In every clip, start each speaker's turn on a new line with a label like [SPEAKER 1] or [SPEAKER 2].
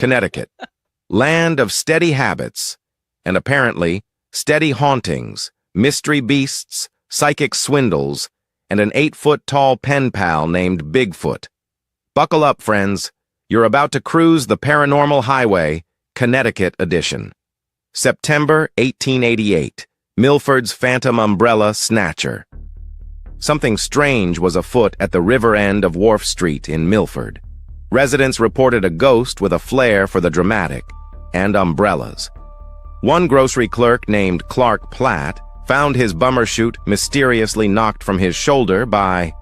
[SPEAKER 1] Connecticut, land of steady habits, and apparently steady hauntings, mystery beasts, psychic swindles, and an 8-foot-tall pen pal named Bigfoot. Buckle up, friends. You're about to cruise the Paranormal Highway, Connecticut edition. September 1888, Milford's Phantom Umbrella Snatcher. Something strange was afoot at the river end of Wharf Street in Milford. Residents reported a ghost with a flair for the dramatic and umbrellas. One grocery clerk named Clark Platt found his bummer-chute mysteriously knocked from his shoulder by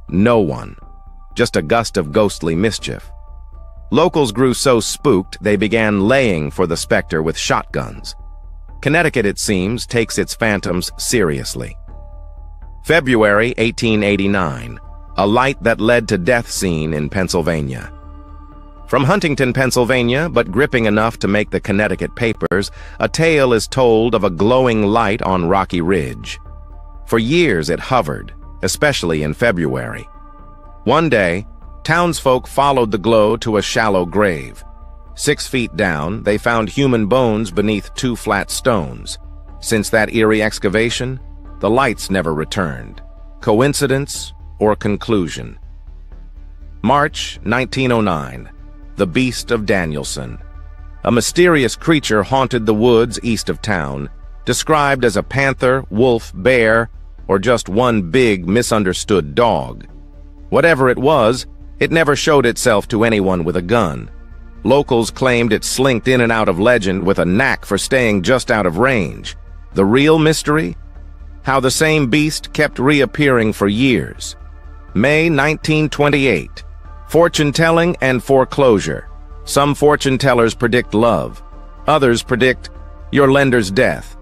[SPEAKER 1] no one, just a gust of ghostly mischief. Locals grew so spooked they began laying for the specter with shotguns. Connecticut, it seems, takes its phantoms seriously. February 1889, a light that led to death scene in Pennsylvania. From Huntington, Pennsylvania, but gripping enough to make the Connecticut papers, a tale is told of a glowing light on Rocky Ridge. For years it hovered, especially in February. One day, townsfolk followed the glow to a shallow grave. 6 feet down, they found human bones beneath 2 flat stones. Since that eerie excavation, the lights never returned. Coincidence or conclusion? March 1909. The Beast of Danielson. A mysterious creature haunted the woods east of town, described as a panther, wolf, bear, or just one big misunderstood dog. Whatever it was, it never showed itself to anyone with a gun. Locals claimed it slinked in and out of legend with a knack for staying just out of range. The real mystery? How the same beast kept reappearing for years. May 1928. Fortune-telling and foreclosure. Some fortune-tellers predict love. Others predict your lender's death.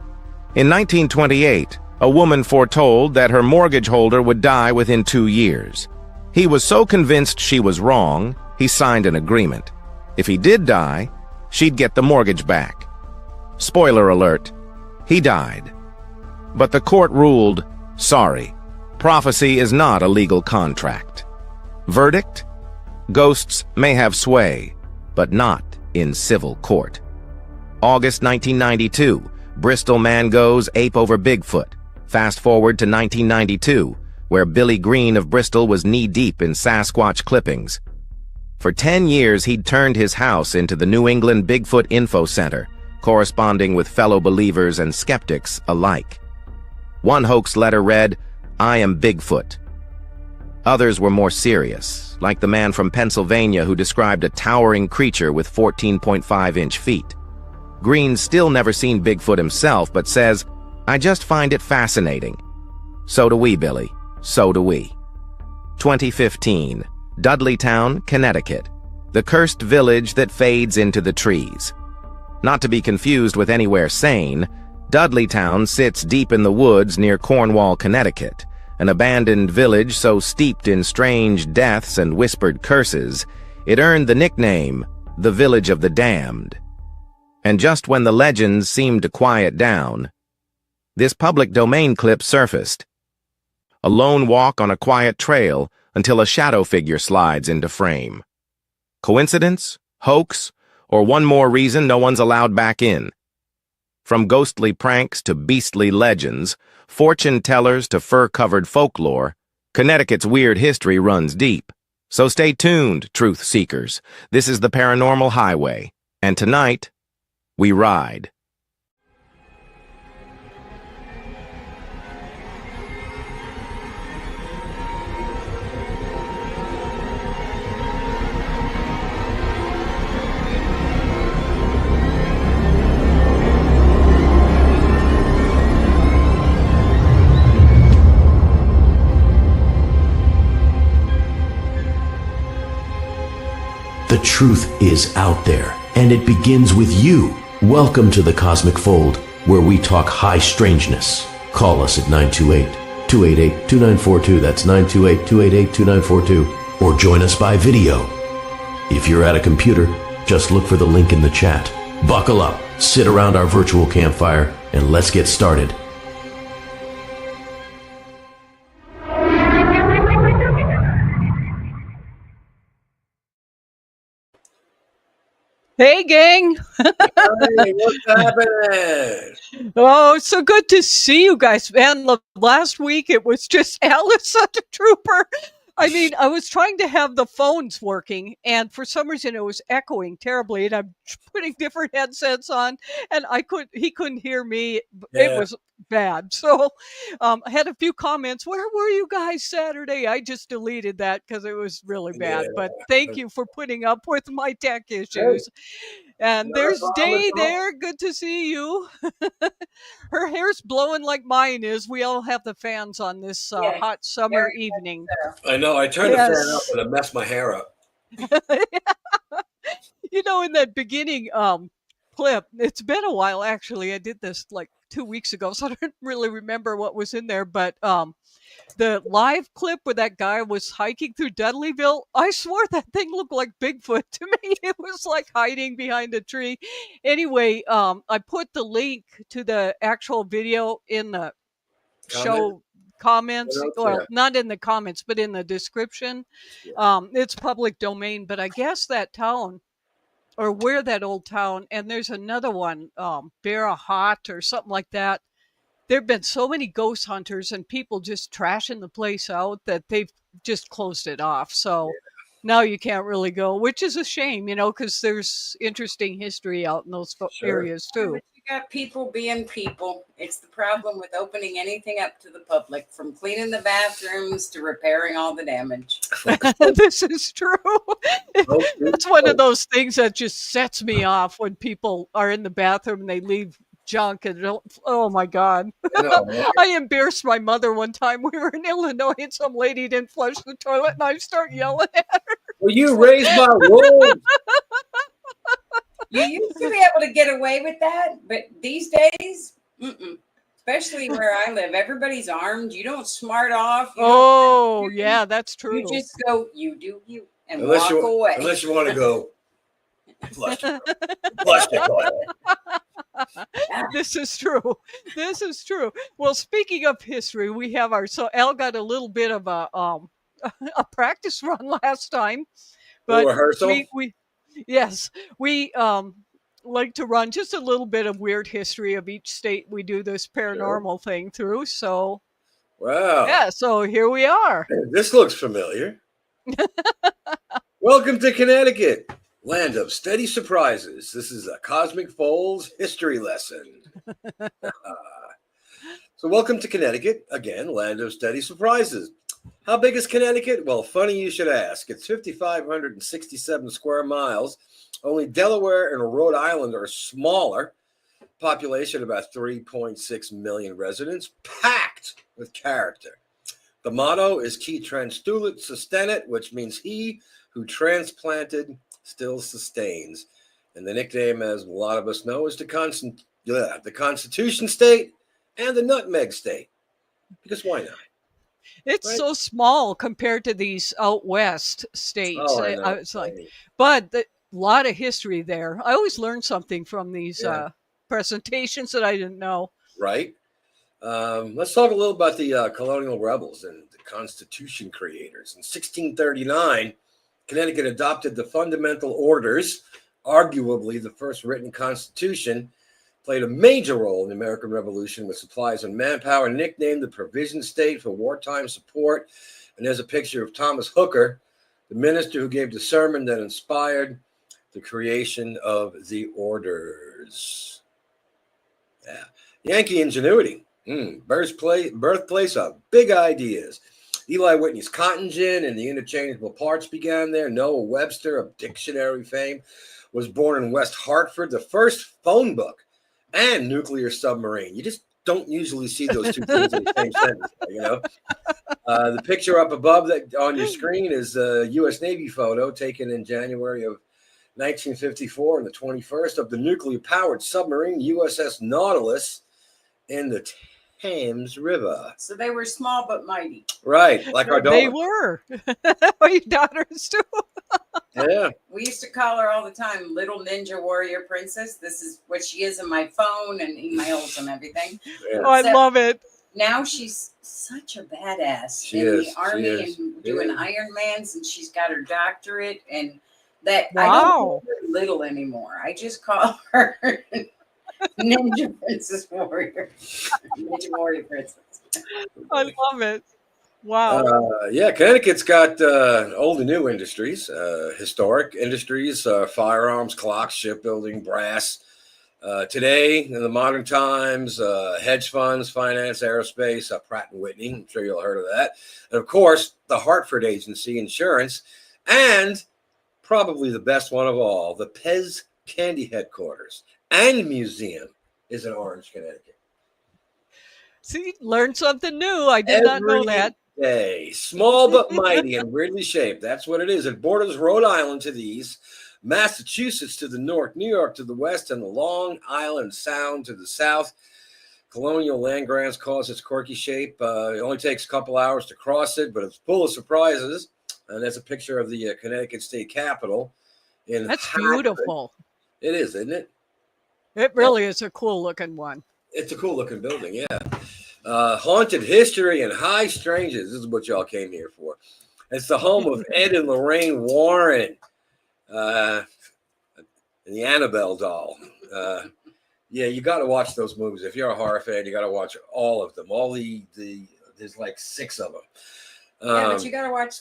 [SPEAKER 1] In 1928, a woman foretold that her mortgage holder would die within 2 years. He was so convinced she was wrong, he signed an agreement. If he did die, she'd get the mortgage back. Spoiler alert, he died. But the court ruled, sorry, prophecy is not a legal contract. Verdict? Ghosts may have sway, but not in civil court. August 1992, Bristol man goes ape over Bigfoot. Fast forward to 1992, where Billy Green of Bristol was knee-deep in Sasquatch clippings. For 10 years, he'd turned his house into the New England Bigfoot Info Center, corresponding with fellow believers and skeptics alike. One hoax letter read, "I am Bigfoot." Others were more serious, like the man from Pennsylvania who described a towering creature with 14.5-inch feet. Green's still never seen Bigfoot himself, but says, "I just find it fascinating." So do we, Billy. So do we. 2015, Dudleytown, Connecticut, the cursed village that fades into the trees. Not to be confused with anywhere sane, Dudleytown sits deep in the woods near Cornwall, Connecticut, an abandoned village so steeped in strange deaths and whispered curses, it earned the nickname, the Village of the Damned. And just when the legends seemed to quiet down, this public domain clip surfaced. A lone walk on a quiet trail until a shadow figure slides into frame. Coincidence? Hoax? Or one more reason no one's allowed back in? From ghostly pranks to beastly legends, fortune-tellers to fur-covered folklore, Connecticut's weird history runs deep. So stay tuned, truth-seekers. This is the Paranormal Highway, and tonight, we ride.
[SPEAKER 2] The truth is out there, and it begins with you. Welcome to the Cosmic Fold, where we talk high strangeness. Call us at 928-288-2942. That's 928-288-2942. Or join us by video. If you're at a computer, just look for the link in the chat. Buckle up, sit around our virtual campfire, and let's get started.
[SPEAKER 3] Hey, gang.
[SPEAKER 4] Hey, what's happening?
[SPEAKER 3] Oh, it's so good to see you guys. Man, last week it was just Alice, such a trooper. I mean, I was trying to have the phones working, and for some reason it was echoing terribly. And I'm putting different headsets on, and he couldn't hear me. It
[SPEAKER 4] Yeah,
[SPEAKER 3] was bad. So I had a few comments. Where were you guys Saturday? I just deleted that because it was really
[SPEAKER 4] yeah.
[SPEAKER 3] bad. But thank you for putting up with my tech
[SPEAKER 4] Hey,
[SPEAKER 3] issues. And
[SPEAKER 4] not a
[SPEAKER 3] there's
[SPEAKER 4] problem
[SPEAKER 3] Day
[SPEAKER 4] at all.
[SPEAKER 3] there. Good to see you. Her hair's blowing like mine is. We all have the fans on this
[SPEAKER 5] Yeah,
[SPEAKER 3] hot summer
[SPEAKER 5] very
[SPEAKER 3] evening.
[SPEAKER 5] much so.
[SPEAKER 4] I know. I turned the fan up
[SPEAKER 3] Yes.
[SPEAKER 4] and I messed my hair up.
[SPEAKER 3] In that beginning clip, it's been a while actually. I did this like 2 weeks ago, so I don't really remember what was in there. But the live clip where that guy was hiking through Dudleyville, I swore that thing looked like Bigfoot to me. It was like hiding behind a tree. Anyway, I put the link to the actual video in the
[SPEAKER 4] Comment?
[SPEAKER 3] show comments.
[SPEAKER 4] Yeah.
[SPEAKER 3] Well, not in the comments, but in the description. It's public domain, but I guess that town or where that old town, and there's another one, Bear Hot or something like that. There have been so many ghost hunters and people just trashing the place out that they've just closed it off. So now you can't really go, which is a shame, because there's interesting history out in those
[SPEAKER 4] Sure.
[SPEAKER 3] areas
[SPEAKER 5] Yeah,
[SPEAKER 3] too.
[SPEAKER 5] but you got people being people. It's the problem with opening anything up to the public, from cleaning the bathrooms to repairing all the damage.
[SPEAKER 3] This is true.
[SPEAKER 4] Oh,
[SPEAKER 3] It's one of those things that just sets me off when people are in the bathroom and they leave junk and oh my god.
[SPEAKER 4] I know.
[SPEAKER 3] I embarrassed my mother one time. We were in Illinois and some lady didn't flush the toilet and I start yelling at her.
[SPEAKER 4] Well, you raised my wolves.
[SPEAKER 5] You used to be able to get away with that, but these days, especially where I live, everybody's armed. You don't smart off. You
[SPEAKER 3] Oh
[SPEAKER 5] don't,
[SPEAKER 3] yeah, that's true.
[SPEAKER 5] you just go, you do you, and
[SPEAKER 4] Unless
[SPEAKER 5] walk away.
[SPEAKER 4] unless you want to go flush the toilet.
[SPEAKER 3] This is true. This is true. Well, speaking of history, we have so Al got a little bit of a a practice run last time, but
[SPEAKER 4] Rehearsal?
[SPEAKER 3] we yes, we like to run just a little bit of weird history of each state we do this paranormal thing through. So
[SPEAKER 4] Wow.
[SPEAKER 3] yeah, so here we are.
[SPEAKER 4] This looks familiar. Welcome to Connecticut, land of steady surprises. This is a Cosmic Folds history lesson. So welcome to Connecticut, again, land of steady surprises. How big is Connecticut? Well, funny you should ask. It's 5,567 square miles. Only Delaware and Rhode Island are smaller. Population about 3.6 million residents, packed with character. The motto is Qui transtulit sustenit, which means he who transplanted still sustains. And the nickname, as a lot of us know, is the Constitution State and the Nutmeg State. Because why not?
[SPEAKER 3] It's
[SPEAKER 4] Right.
[SPEAKER 3] so small compared to these out west states.
[SPEAKER 4] Oh, I know.
[SPEAKER 3] It's like, but a lot of history there. I always learn something from these presentations that I didn't know.
[SPEAKER 4] Right. Let's talk a little about the colonial rebels and the Constitution creators. In 1639, Connecticut adopted the Fundamental Orders, arguably the first written constitution, played a major role in the American Revolution with supplies and manpower, nicknamed the Provision State for wartime support. And there's a picture of Thomas Hooker, the minister who gave the sermon that inspired the creation of the orders. Yeah. Yankee ingenuity. Birthplace of big ideas. Eli Whitney's cotton gin and the interchangeable parts began there. Noah Webster of dictionary fame was born in West Hartford. The first phone book and nuclear submarine. You just don't usually see those two things in the same sentence, The picture up above that on your screen is a U.S. Navy photo taken in January of 1954 and the 21st of the nuclear-powered submarine USS Nautilus in the Thames River.
[SPEAKER 5] So they were small but mighty.
[SPEAKER 4] Right, like our daughter.
[SPEAKER 3] They were. Your daughters too.
[SPEAKER 5] Yeah. We used to call her all the time Little Ninja Warrior Princess. This is what she is in my phone and emails and everything.
[SPEAKER 4] Yeah.
[SPEAKER 3] Oh, I love it.
[SPEAKER 5] Now she's such a badass
[SPEAKER 4] She
[SPEAKER 5] in
[SPEAKER 4] is.
[SPEAKER 5] the Army
[SPEAKER 4] She is.
[SPEAKER 5] and doing Ironmans, and she's got her doctorate. And that I don't call her little anymore. I just call her Ninja Princess Warrior. Ninja Warrior Princess.
[SPEAKER 3] I love it. Wow.
[SPEAKER 4] Yeah, Connecticut's got old and new industries, historic industries, firearms, clocks, shipbuilding, brass. Today, in the modern times, hedge funds, finance, aerospace, Pratt & Whitney. I'm sure you'll have heard of that. And, of course, the Hartford Agency, insurance, and probably the best one of all, the Pez Candy Headquarters and Museum is in Orange, Connecticut.
[SPEAKER 3] See, learned something new. I did not know that.
[SPEAKER 4] Day. Small but mighty and weirdly shaped. That's what it is. It borders Rhode Island to the east, Massachusetts to the north, New York to the west, and the Long Island Sound to the south. Colonial land grants cause its quirky shape. It only takes a couple hours to cross it, but it's full of surprises. And there's a picture of the Connecticut State Capitol.
[SPEAKER 3] That's beautiful.
[SPEAKER 4] It is, isn't it?
[SPEAKER 3] It really is a cool looking one.
[SPEAKER 4] It's a cool looking building, yeah. Haunted history and high strangeness. This is what y'all came here for. It's the home of Ed and Lorraine Warren, and the Annabelle doll. Yeah, you got to watch those movies. If you're a horror fan, you got to watch all of them. There's like 6 of them.
[SPEAKER 5] Yeah, but you got to watch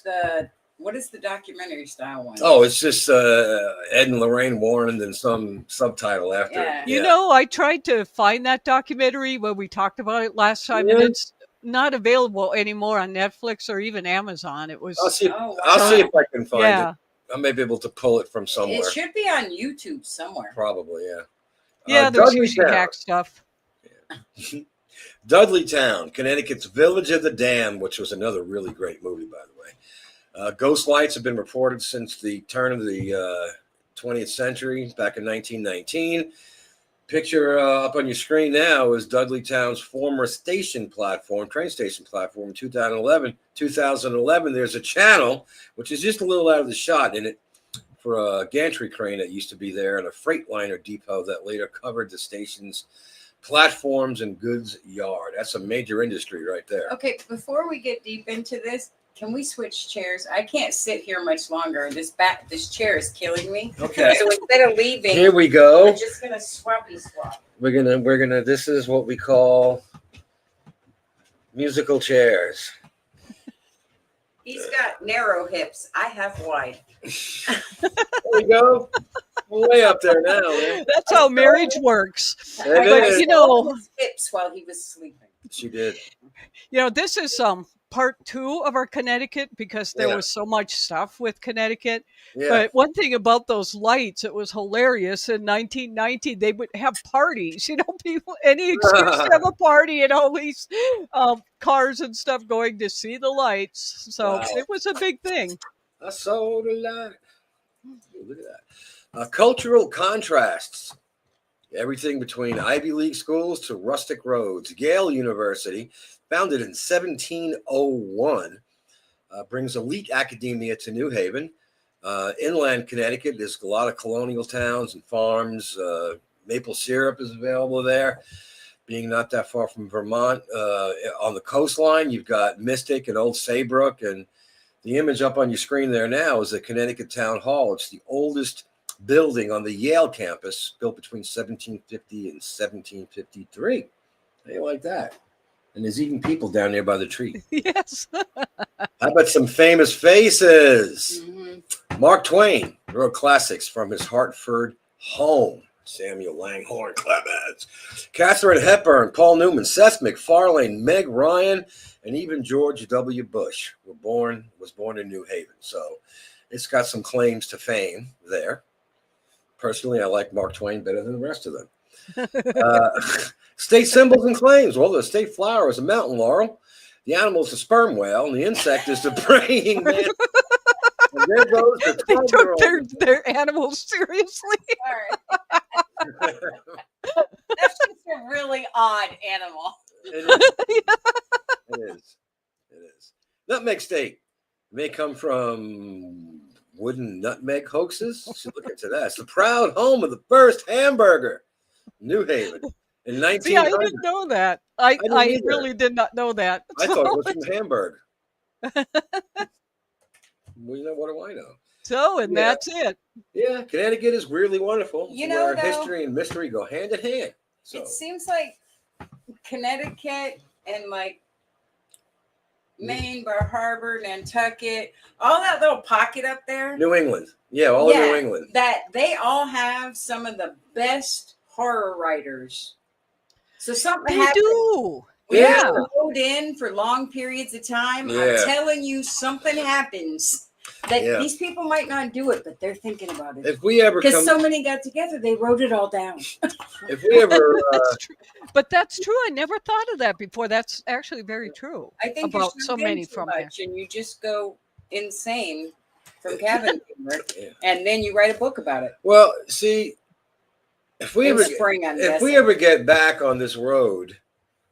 [SPEAKER 5] what is the documentary style one?
[SPEAKER 4] Oh, it's just Ed and Lorraine Warren and then some subtitle after.
[SPEAKER 5] Yeah.
[SPEAKER 3] You know, I tried to find that documentary when we talked about it last time, and it's not available anymore on Netflix or even Amazon. It was.
[SPEAKER 4] I'll see if I can find it. I may be able to pull it from somewhere.
[SPEAKER 5] It should be on YouTube somewhere.
[SPEAKER 4] Probably, yeah.
[SPEAKER 3] Yeah, there's usually hack stuff.
[SPEAKER 4] Yeah. Dudleytown, Connecticut's Village of the Damned, which was another really great movie, by the way. Ghost lights have been reported since the turn of the 20th century, back in 1919. Picture up on your screen now is Dudleytown's former train station platform in 2011. 2011, there's a channel, which is just a little out of the shot in it, for a gantry crane that used to be there and a freightliner depot that later covered the station's platforms and goods yard. That's a major industry right there.
[SPEAKER 5] Okay, before we get deep into this, can we switch chairs? I can't sit here much longer. This chair is killing me.
[SPEAKER 4] Okay.
[SPEAKER 5] So instead of leaving,
[SPEAKER 4] here we go.
[SPEAKER 5] we're just gonna swap.
[SPEAKER 4] We're gonna. This is what we call musical chairs.
[SPEAKER 5] He's got narrow hips. I have wide.
[SPEAKER 4] There we go. Way up there now, man.
[SPEAKER 3] That's how marriage works.
[SPEAKER 4] It
[SPEAKER 3] But
[SPEAKER 4] is.
[SPEAKER 3] you know,
[SPEAKER 5] his hips while he was sleeping.
[SPEAKER 4] She did.
[SPEAKER 3] you know, this is part 2 of our Connecticut because there was so much stuff with Connecticut.
[SPEAKER 4] Yeah.
[SPEAKER 3] But one thing about those lights, it was hilarious. In 1919, they would have parties. You know, people any excuse to have a party and all these cars and stuff going to see the lights. So it was a big thing.
[SPEAKER 4] I saw the light. Look at that. Cultural contrasts. Everything between Ivy League schools to rustic roads. Yale University, founded in 1701, brings elite academia to New Haven. Inland Connecticut, there's a lot of colonial towns and farms. Maple syrup is available there, being not that far from Vermont. On the coastline, you've got Mystic and Old Saybrook. And the image up on your screen there now is the Connecticut Town Hall. It's the oldest building on the Yale campus, built between 1750 and 1753. How do you like that? And there's even people down there by the tree.
[SPEAKER 3] Yes.
[SPEAKER 4] How about some famous faces?
[SPEAKER 5] Mm-hmm.
[SPEAKER 4] Mark Twain wrote classics from his Hartford home. Samuel Langhorne, Clemens, Katharine Hepburn, Paul Newman, Seth MacFarlane, Meg Ryan, and even George W. Bush was born in New Haven. So it's got some claims to fame there. Personally, I like Mark Twain better than the rest of them. State symbols and claims. Well, the state flower is a mountain laurel. The animal is a sperm whale, and the insect is the praying man. And there goes the
[SPEAKER 3] They took their animals seriously.
[SPEAKER 5] That's just a really odd animal.
[SPEAKER 4] It is. Nutmeg State may come from wooden nutmeg hoaxes. Should look into that. It's the proud home of the first hamburger, New Haven, in 1900.
[SPEAKER 3] See, I didn't know that. I
[SPEAKER 4] didn't
[SPEAKER 3] really did not know that.
[SPEAKER 4] I thought it was from Hamburg. Well, you know, what do I know?
[SPEAKER 3] So, and
[SPEAKER 4] Yeah.
[SPEAKER 3] that's it.
[SPEAKER 4] Yeah, Connecticut is weirdly wonderful.
[SPEAKER 5] You know,
[SPEAKER 4] where
[SPEAKER 5] though,
[SPEAKER 4] history and mystery go hand in hand. So
[SPEAKER 5] it seems like Connecticut and like Maine, Bar Harbor, Nantucket, all that little pocket up there.
[SPEAKER 4] New England, yeah, all of New England.
[SPEAKER 5] That they all have some of the best horror writers. So something
[SPEAKER 3] They
[SPEAKER 5] happens.
[SPEAKER 3] do.
[SPEAKER 5] We
[SPEAKER 3] Yeah.
[SPEAKER 5] hold in for long periods of time.
[SPEAKER 4] Yeah.
[SPEAKER 5] I'm telling you, something happens that
[SPEAKER 4] Yeah.
[SPEAKER 5] these people might not do it, but they're thinking about it.
[SPEAKER 4] If we ever
[SPEAKER 5] Because
[SPEAKER 4] come,
[SPEAKER 5] so many got together, they wrote it all down.
[SPEAKER 4] if we ever,
[SPEAKER 3] That's true. But that's true. I never thought of that before. That's actually very true.
[SPEAKER 5] I think
[SPEAKER 3] about
[SPEAKER 5] you're
[SPEAKER 3] so
[SPEAKER 5] snooped in
[SPEAKER 3] many
[SPEAKER 5] too
[SPEAKER 3] from
[SPEAKER 5] much, and you just go insane from cabin fever,
[SPEAKER 4] Yeah.
[SPEAKER 5] and then you write a book about it.
[SPEAKER 4] well, see, if we
[SPEAKER 5] In
[SPEAKER 4] ever,
[SPEAKER 5] spring, I'm
[SPEAKER 4] if we
[SPEAKER 5] guessing.
[SPEAKER 4] ever get back on this road,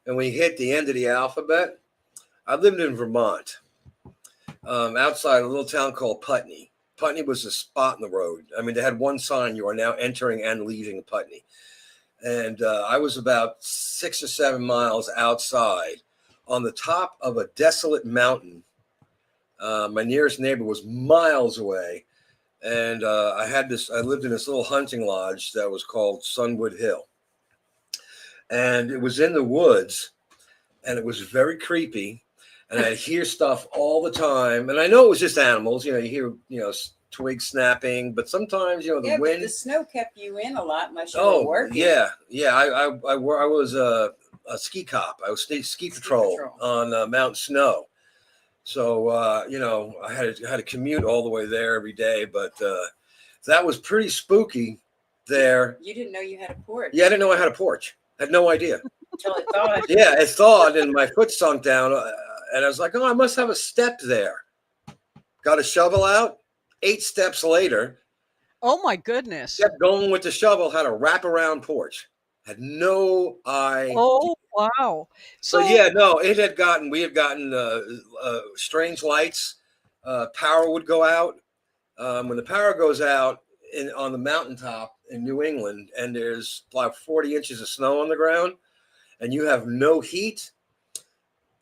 [SPEAKER 4] and we hit the end of the alphabet, I lived in Vermont, outside a little town called Putney. Putney was a spot in the road. I mean, they had one sign: you are now entering and leaving Putney. And I was about 6 or 7 miles outside on the top of a desolate mountain. My nearest neighbor was miles away. And I lived in this little hunting lodge that was called Sunwood Hill. And it was in the woods, and it was very creepy. And I'd hear stuff all the time. And I know it was just animals. You hear, twigs snapping, but sometimes, the
[SPEAKER 5] But
[SPEAKER 4] wind.
[SPEAKER 5] the snow kept you in a lot unless you were working.
[SPEAKER 4] yeah. I was a ski cop. I was ski patrol on Mount Snow. So I had to commute all the way there every day, but that was pretty spooky there.
[SPEAKER 5] You didn't know you had a porch.
[SPEAKER 4] Yeah, I didn't know I had a porch. I had no idea.
[SPEAKER 5] Until it thawed.
[SPEAKER 4] Yeah, it thawed and my foot sunk down, and I was like, "Oh, I must have a step there." Got a shovel out. 8 steps later,
[SPEAKER 3] Oh my goodness.
[SPEAKER 4] kept going with the shovel. Had a wraparound porch. Had no idea.
[SPEAKER 3] Oh wow.
[SPEAKER 4] So yeah, no, we had gotten strange lights. Power would go out. When the power goes out on the mountaintop in New England, and there's like 40 inches of snow on the ground, and you have no heat,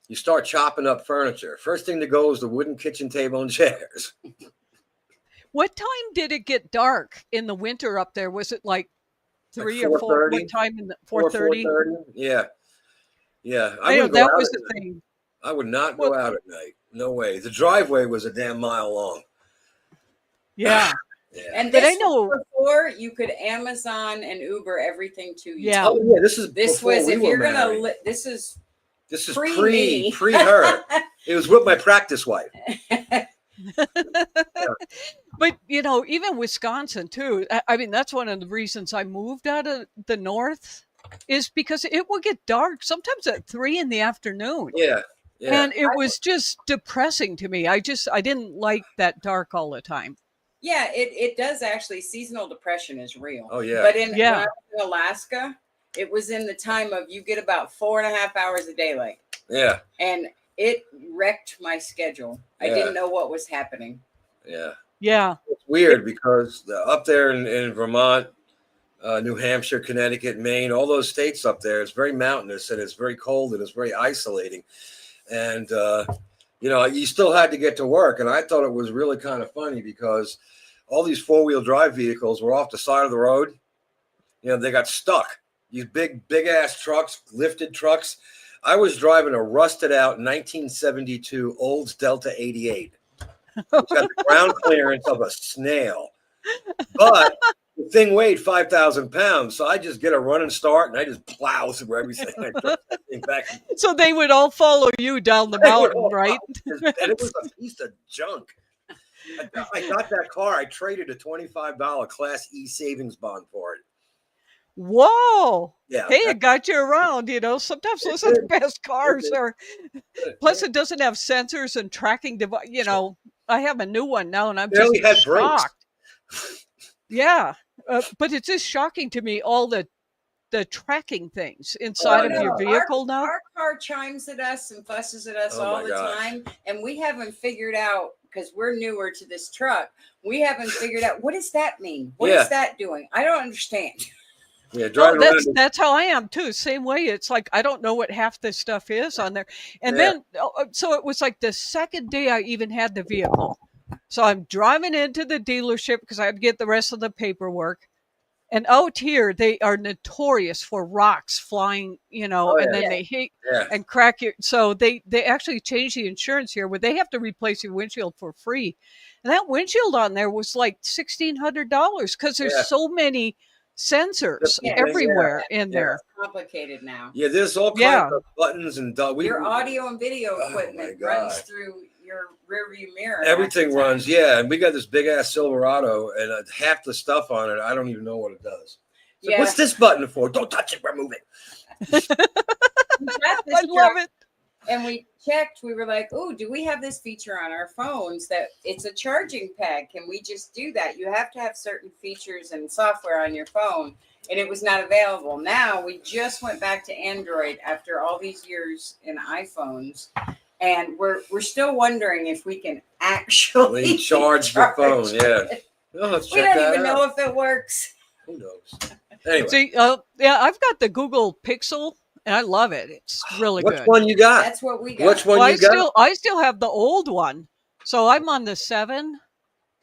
[SPEAKER 4] you start chopping up furniture. First thing to go is the wooden kitchen table and chairs.
[SPEAKER 3] What time did it get dark in the winter up there? Was it like 3 or 4?
[SPEAKER 4] 4:30?
[SPEAKER 3] What time in the 4:30?
[SPEAKER 4] 4:30? Yeah. Yeah.
[SPEAKER 3] I know
[SPEAKER 4] wouldn't go
[SPEAKER 3] that
[SPEAKER 4] out
[SPEAKER 3] was
[SPEAKER 4] at
[SPEAKER 3] the
[SPEAKER 4] night.
[SPEAKER 3] thing.
[SPEAKER 4] I would not go out at night. No way. The driveway was a damn mile long.
[SPEAKER 3] Yeah.
[SPEAKER 4] Yeah.
[SPEAKER 5] And
[SPEAKER 3] But
[SPEAKER 5] this
[SPEAKER 3] I know-
[SPEAKER 5] was before you could Amazon and Uber everything to you.
[SPEAKER 3] Yeah.
[SPEAKER 4] Oh yeah, this is
[SPEAKER 5] This
[SPEAKER 4] before
[SPEAKER 5] was
[SPEAKER 4] we
[SPEAKER 5] if
[SPEAKER 4] were
[SPEAKER 5] you're gonna
[SPEAKER 4] married.
[SPEAKER 5] this is
[SPEAKER 4] This is
[SPEAKER 5] pre-me.
[SPEAKER 4] pre her. It was with my practice wife.
[SPEAKER 3] But even Wisconsin too. I mean, that's one of the reasons I moved out of the north, is because it would get dark sometimes at 3 in the afternoon.
[SPEAKER 4] Yeah. Yeah.
[SPEAKER 3] And it was just depressing to me. I didn't like that dark all the time.
[SPEAKER 5] Yeah, it does actually. Seasonal depression is real.
[SPEAKER 4] Oh yeah.
[SPEAKER 5] But when
[SPEAKER 3] Yeah.
[SPEAKER 5] I was in Alaska, it was in the time of you get about 4.5 hours of daylight.
[SPEAKER 4] Yeah.
[SPEAKER 5] And it wrecked my schedule. I
[SPEAKER 4] Yeah.
[SPEAKER 5] didn't know what was happening.
[SPEAKER 4] Yeah.
[SPEAKER 3] Yeah.
[SPEAKER 4] It's weird because up there in Vermont, New Hampshire, Connecticut, Maine, all those states up there, it's very mountainous and it's very cold and it's very isolating. And, you still had to get to work. And I thought it was really kind of funny because all these 4-wheel drive vehicles were off the side of the road. They got stuck. These big ass trucks, lifted trucks. I was driving a rusted out 1972 Olds Delta 88. It's got the ground clearance of a snail. But the thing weighed 5,000 pounds. So I just get a running start and I just plow through everything. I drove that thing back.
[SPEAKER 3] So they would all follow you down the mountain, right?
[SPEAKER 4] And it was a piece of junk. I got that car. I traded a $25 Class E savings bond for it.
[SPEAKER 3] Whoa.
[SPEAKER 4] Yeah.
[SPEAKER 3] Hey, it got you around, Sometimes those are the best cars are. Plus, it doesn't have sensors and tracking device. I have a new one now, and I'm just
[SPEAKER 4] Barely had brakes.
[SPEAKER 3] shocked. Yeah, but it's just shocking to me all the tracking things inside of your vehicle now.
[SPEAKER 5] Our car chimes at us and fusses at us
[SPEAKER 4] Oh
[SPEAKER 5] all
[SPEAKER 4] my
[SPEAKER 5] the
[SPEAKER 4] gosh.
[SPEAKER 5] time, and we haven't figured out, because we're newer to this truck, we haven't figured out, what does that mean? What
[SPEAKER 4] Yeah.
[SPEAKER 5] is that doing? I don't understand.
[SPEAKER 4] Yeah,
[SPEAKER 3] Oh,
[SPEAKER 4] driving around.
[SPEAKER 3] that's how I am too. Same way. It's like I don't know what half this stuff is on there. And
[SPEAKER 4] Yeah.
[SPEAKER 3] then, so it was like the second day I even had the vehicle, So I'm driving into the dealership because I had to get the rest of the paperwork. And out here, they are notorious for rocks flying,
[SPEAKER 4] Oh,
[SPEAKER 3] and
[SPEAKER 4] yeah.
[SPEAKER 3] then
[SPEAKER 5] Yeah.
[SPEAKER 3] they hit
[SPEAKER 4] Yeah.
[SPEAKER 3] and crack your. So they actually changed the insurance here where they have to replace your windshield for free. And that windshield on there was like $1,600 because there's
[SPEAKER 4] Yeah.
[SPEAKER 3] so many sensors
[SPEAKER 4] Yeah.
[SPEAKER 3] everywhere in
[SPEAKER 4] Yeah.
[SPEAKER 3] there.
[SPEAKER 5] It's complicated now.
[SPEAKER 4] Yeah, there's all kinds
[SPEAKER 3] Yeah.
[SPEAKER 4] of buttons and
[SPEAKER 5] Your audio and video
[SPEAKER 4] Oh, my
[SPEAKER 5] equipment
[SPEAKER 4] God.
[SPEAKER 5] runs through your rearview mirror.
[SPEAKER 4] everything
[SPEAKER 5] half the time.
[SPEAKER 4] runs. Yeah, and we got this big ass Silverado, and half the stuff on it, I don't even know what it does. So
[SPEAKER 5] Yeah.
[SPEAKER 4] what's this button for? Don't touch it. We're moving.
[SPEAKER 5] We got this
[SPEAKER 3] I love
[SPEAKER 5] truck,
[SPEAKER 3] it.
[SPEAKER 5] and we checked. We were like, "Oh, do we have this feature on our phones that it's a charging pad? Can we just do that? You have to have certain features and software on your phone." And it was not available. Now we just went back to Android after all these years in iPhones, and we're still wondering if we can actually
[SPEAKER 4] We charge the phone.
[SPEAKER 5] charge
[SPEAKER 4] Yeah.
[SPEAKER 5] it.
[SPEAKER 4] Oh, let's
[SPEAKER 5] We
[SPEAKER 4] check
[SPEAKER 5] don't
[SPEAKER 4] that
[SPEAKER 5] even
[SPEAKER 4] out.
[SPEAKER 5] know if it works.
[SPEAKER 4] Who knows? Anyway,
[SPEAKER 3] See, yeah, I've got the Google Pixel, and I love it. It's really
[SPEAKER 4] which
[SPEAKER 3] good.
[SPEAKER 4] one you got?
[SPEAKER 5] That's what we got.
[SPEAKER 4] Which one
[SPEAKER 3] Well,
[SPEAKER 4] you got?
[SPEAKER 3] I still have the old one, so I'm on the 7.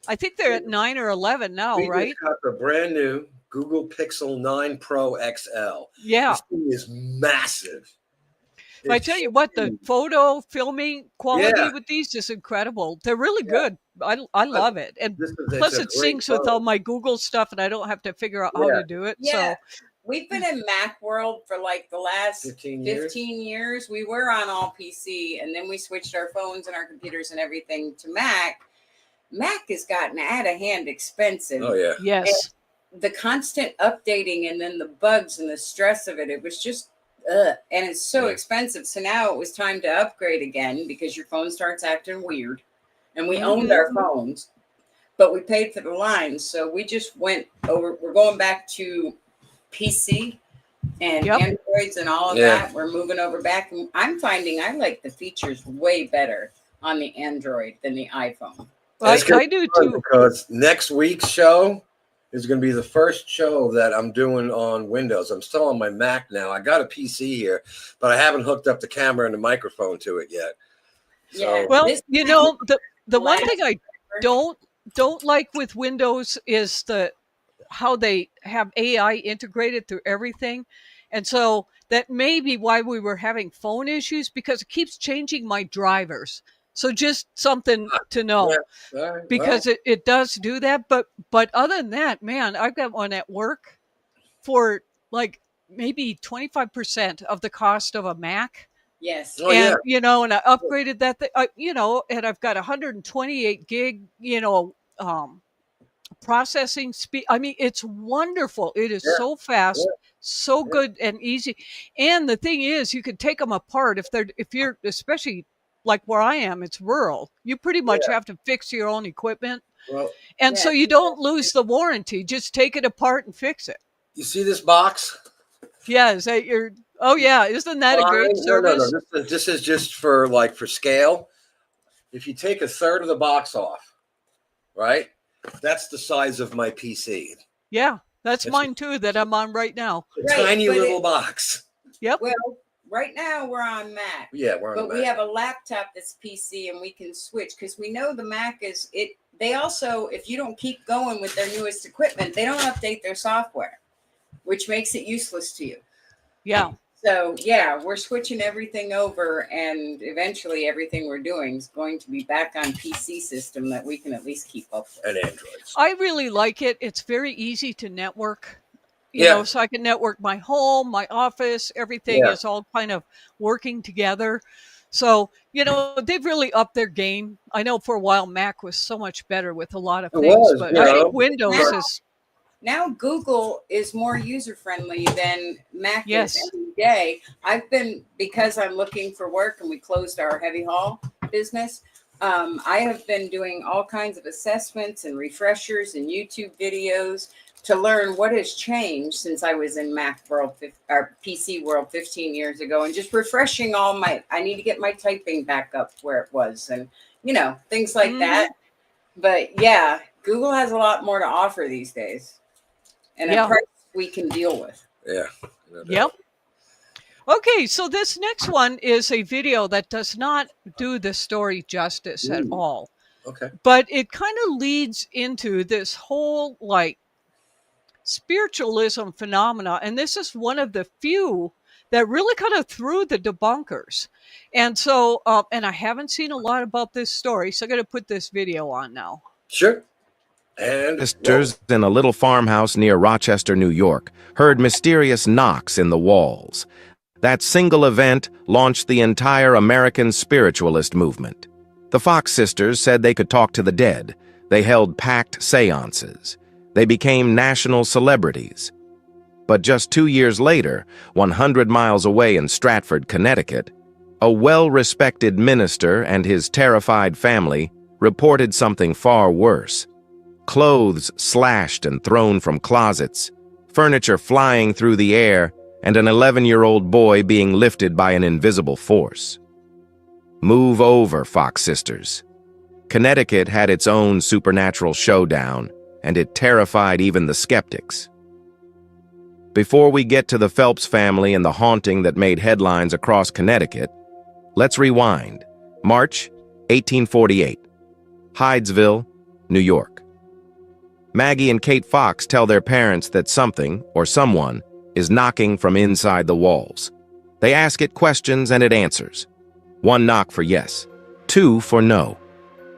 [SPEAKER 3] I think they're at 9 or 11 now,
[SPEAKER 4] We
[SPEAKER 3] right?
[SPEAKER 4] just got the brand new Google Pixel 9 Pro XL.
[SPEAKER 3] Yeah.
[SPEAKER 4] This thing is massive.
[SPEAKER 3] I
[SPEAKER 4] It's
[SPEAKER 3] tell you what, the
[SPEAKER 4] huge.
[SPEAKER 3] photo filming quality
[SPEAKER 4] Yeah.
[SPEAKER 3] with these is incredible. They're really
[SPEAKER 4] Yeah.
[SPEAKER 3] good. I love it, and
[SPEAKER 4] This is,
[SPEAKER 3] plus
[SPEAKER 4] it's a
[SPEAKER 3] it
[SPEAKER 4] great
[SPEAKER 3] syncs with
[SPEAKER 4] phone.
[SPEAKER 3] all my Google stuff, and I don't have to figure out how
[SPEAKER 4] Yeah.
[SPEAKER 3] to do it.
[SPEAKER 5] Yeah.
[SPEAKER 3] So
[SPEAKER 5] We've been in Mac world for like the last
[SPEAKER 4] 15 years.
[SPEAKER 5] 15 years. We were on all PC, and then we switched our phones and our computers and everything to Mac. Mac has gotten out of hand expensive.
[SPEAKER 4] Oh, yeah.
[SPEAKER 3] yes,
[SPEAKER 5] The constant updating and then the bugs and the stress of it, it was just and it's so
[SPEAKER 4] Yeah.
[SPEAKER 5] expensive. So now it was time to upgrade again because your phone starts acting weird. And we owned our phones, but we paid for the lines. So we just went over, we're going back to PC and
[SPEAKER 3] Yep.
[SPEAKER 5] Androids and all of
[SPEAKER 4] Yeah.
[SPEAKER 5] that. We're moving over back. And I'm finding I like the features way better on the Android than the iPhone.
[SPEAKER 3] I
[SPEAKER 4] gonna
[SPEAKER 3] do
[SPEAKER 4] be fun
[SPEAKER 3] too.
[SPEAKER 4] Because next week's show is going to be the first show that I'm doing on Windows. I'm still on my Mac now. I got a PC here, but I haven't hooked up the camera and the microphone to it yet. So,
[SPEAKER 5] Yeah.
[SPEAKER 3] Well,
[SPEAKER 5] This-
[SPEAKER 3] the one
[SPEAKER 5] last
[SPEAKER 3] thing I don't like with Windows is how they have AI integrated through everything. And so that may be why we were having phone issues because it keeps changing my drivers. So just something to know
[SPEAKER 4] yeah. All right,
[SPEAKER 3] because it does do that. But other than that, man, I've got one at work for like maybe 25% of the cost of a Mac.
[SPEAKER 5] yes.
[SPEAKER 4] Oh,
[SPEAKER 3] And,
[SPEAKER 4] yeah.
[SPEAKER 3] and I upgraded that, and I've got 128 gig, processing speed. I mean, it's wonderful. It is
[SPEAKER 4] Yeah.
[SPEAKER 3] so fast,
[SPEAKER 4] Yeah.
[SPEAKER 3] so
[SPEAKER 4] Yeah.
[SPEAKER 3] good and easy. And the thing is, you can take them apart if you're, especially like where I am, it's rural. You pretty much have to fix your own equipment.
[SPEAKER 4] Well,
[SPEAKER 3] And so
[SPEAKER 5] Yeah.
[SPEAKER 3] you don't lose the warranty. Just take it apart and fix it.
[SPEAKER 4] you see this box?
[SPEAKER 3] Yeah, is that your? Oh yeah, isn't that a great
[SPEAKER 4] No.
[SPEAKER 3] service?
[SPEAKER 4] This is just for scale. If you take a third of the box off, right? That's the size of my PC.
[SPEAKER 3] Yeah, that's
[SPEAKER 4] It's-
[SPEAKER 3] mine too that I'm on right now.
[SPEAKER 4] A
[SPEAKER 5] Right,
[SPEAKER 4] tiny
[SPEAKER 5] but
[SPEAKER 4] little
[SPEAKER 5] it-
[SPEAKER 4] box.
[SPEAKER 3] Yep.
[SPEAKER 5] Well, right now we're on Mac.
[SPEAKER 4] Yeah, we're on
[SPEAKER 5] But
[SPEAKER 4] the
[SPEAKER 5] we
[SPEAKER 4] Mac.
[SPEAKER 5] have a laptop that's PC and we can switch because we know the Mac is it. They also, if you don't keep going with their newest equipment, they don't update their software, which makes it useless to you.
[SPEAKER 3] Yeah.
[SPEAKER 5] So yeah, we're switching everything over, and eventually everything we're doing is going to be back on PC system that we can at least keep up with.
[SPEAKER 4] And Androids.
[SPEAKER 3] I really like it. It's very easy to network.
[SPEAKER 4] Yeah.
[SPEAKER 3] So I can network my home, my office, everything
[SPEAKER 4] Yeah.
[SPEAKER 3] is all kind of working together. So, they've really upped their game. I know for a while Mac was so much better with a lot of
[SPEAKER 4] It
[SPEAKER 3] things,
[SPEAKER 4] was,
[SPEAKER 3] but
[SPEAKER 4] you
[SPEAKER 3] I
[SPEAKER 4] know.
[SPEAKER 3] think Windows
[SPEAKER 5] Now-
[SPEAKER 3] is
[SPEAKER 5] Now Google is more user friendly than Mac
[SPEAKER 3] Yes.
[SPEAKER 5] is every day. Because I'm looking for work and we closed our heavy haul business. I have been doing all kinds of assessments and refreshers and YouTube videos to learn what has changed since I was in Mac world or PC world 15 years ago, and just refreshing I need to get my typing back up where it was, and things like
[SPEAKER 3] Mhm.
[SPEAKER 5] that. But yeah, Google has a lot more to offer these days, and
[SPEAKER 3] Yeah.
[SPEAKER 5] a price we can deal with.
[SPEAKER 4] Yeah.
[SPEAKER 3] Yep. Okay, so this next one is a video that does not do the story justice at all.
[SPEAKER 4] Okay.
[SPEAKER 3] But it kind of leads into this whole like spiritualism phenomena. And this is one of the few that really kind of threw the debunkers. And so, and I haven't seen a lot about this story, so I'm going to put this video on now.
[SPEAKER 4] Sure. And
[SPEAKER 1] Sisters in a little farmhouse near Rochester, New York, heard mysterious knocks in the walls. That single event launched the entire American spiritualist movement. The Fox sisters said they could talk to the dead. They held packed seances. They became national celebrities. But just 2 years later, 100 miles away in Stratford, Connecticut, a well-respected minister and his terrified family reported something far worse. Clothes slashed and thrown from closets, furniture flying through the air, and an 11-year-old boy being lifted by an invisible force. Move over, Fox sisters. Connecticut had its own supernatural showdown, and it terrified even the skeptics. Before we get to the Phelps family and the haunting that made headlines across Connecticut, let's rewind. March 1848, Hydesville, New York. Maggie and Kate Fox tell their parents that something, or someone, is knocking from inside the walls. They ask it questions and it answers. 1 knock for yes, 2 for no.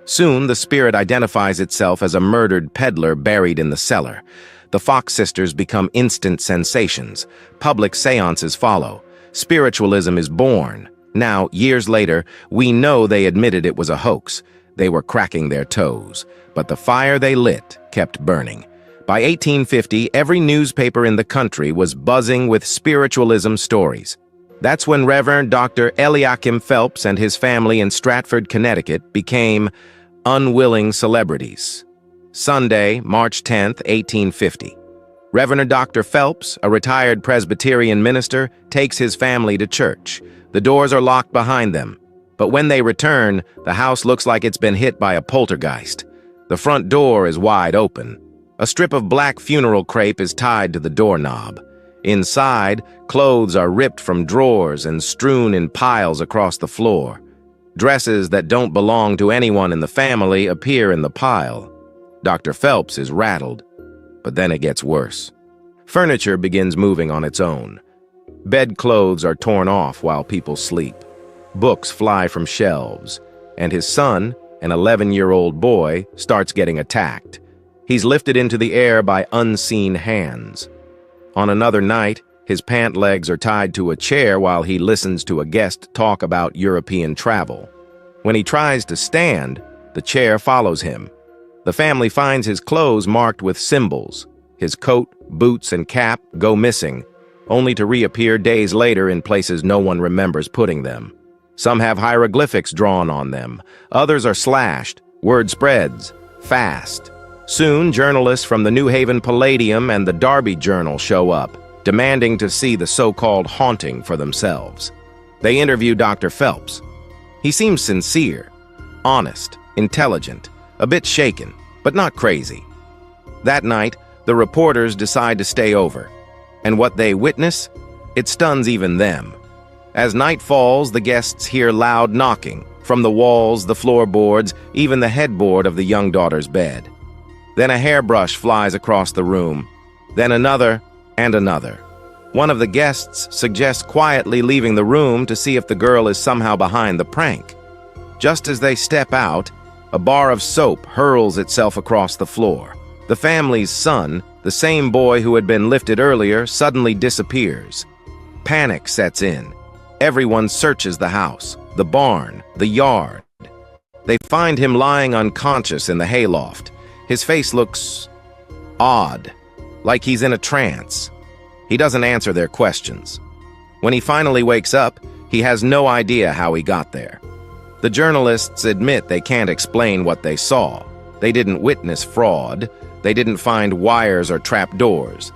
[SPEAKER 1] Soon, the spirit identifies itself as a murdered peddler buried in the cellar. The Fox sisters become instant sensations. Public seances follow. Spiritualism is born. Now, years later, we know they admitted it was a hoax. They were cracking their toes. But the fire they lit kept burning. By 1850, every newspaper in the country was buzzing with spiritualism stories. That's when Reverend Dr. Eliakim Phelps and his family in Stratford, Connecticut became unwilling celebrities. Sunday, March 10, 1850. Reverend Dr. Phelps, a retired Presbyterian minister, takes his family to church. The doors are locked behind them. But when they return, the house looks like it's been hit by a poltergeist. The front door is wide open. A strip of black funeral crepe is tied to the doorknob. Inside, clothes are ripped from drawers and strewn in piles across the floor. Dresses that don't belong to anyone in the family appear in the pile. Dr. Phelps is rattled, but then it gets worse. Furniture begins moving on its own. Bedclothes are torn off while people sleep. Books fly from shelves, and his son, an 11-year-old boy, starts getting attacked. He's lifted into the air by unseen hands. On another night, his pant legs are tied to a chair while he listens to a guest talk about European travel. When he tries to stand, the chair follows him. The family finds his clothes marked with symbols. His coat, boots, and cap go missing, only to reappear days later in places no one remembers putting them. Some have hieroglyphics drawn on them. Others are slashed. Word spreads fast. Soon, journalists from the New Haven Palladium and the Derby Journal show up, demanding to see the so-called haunting for themselves. They interview Dr. Phelps. He seems sincere, honest, intelligent, a bit shaken, but not crazy. That night, the reporters decide to stay over. And what they witness, it stuns even them. As night falls, the guests hear loud knocking from the walls, the floorboards, even the headboard of the young daughter's bed. Then a hairbrush flies across the room, then another and another. One of the guests suggests quietly leaving the room to see if the girl is somehow behind the prank. Just as they step out, a bar of soap hurls itself across the floor. The family's son, the same boy who had been lifted earlier, suddenly disappears. Panic sets in. Everyone searches the house, the barn, the yard. They find him lying unconscious in the hayloft. His face looks odd, like he's in a trance. He doesn't answer their questions. When he finally wakes up, he has no idea how he got there. The journalists admit they can't explain what they saw. They didn't witness fraud. They didn't find wires or trapdoors.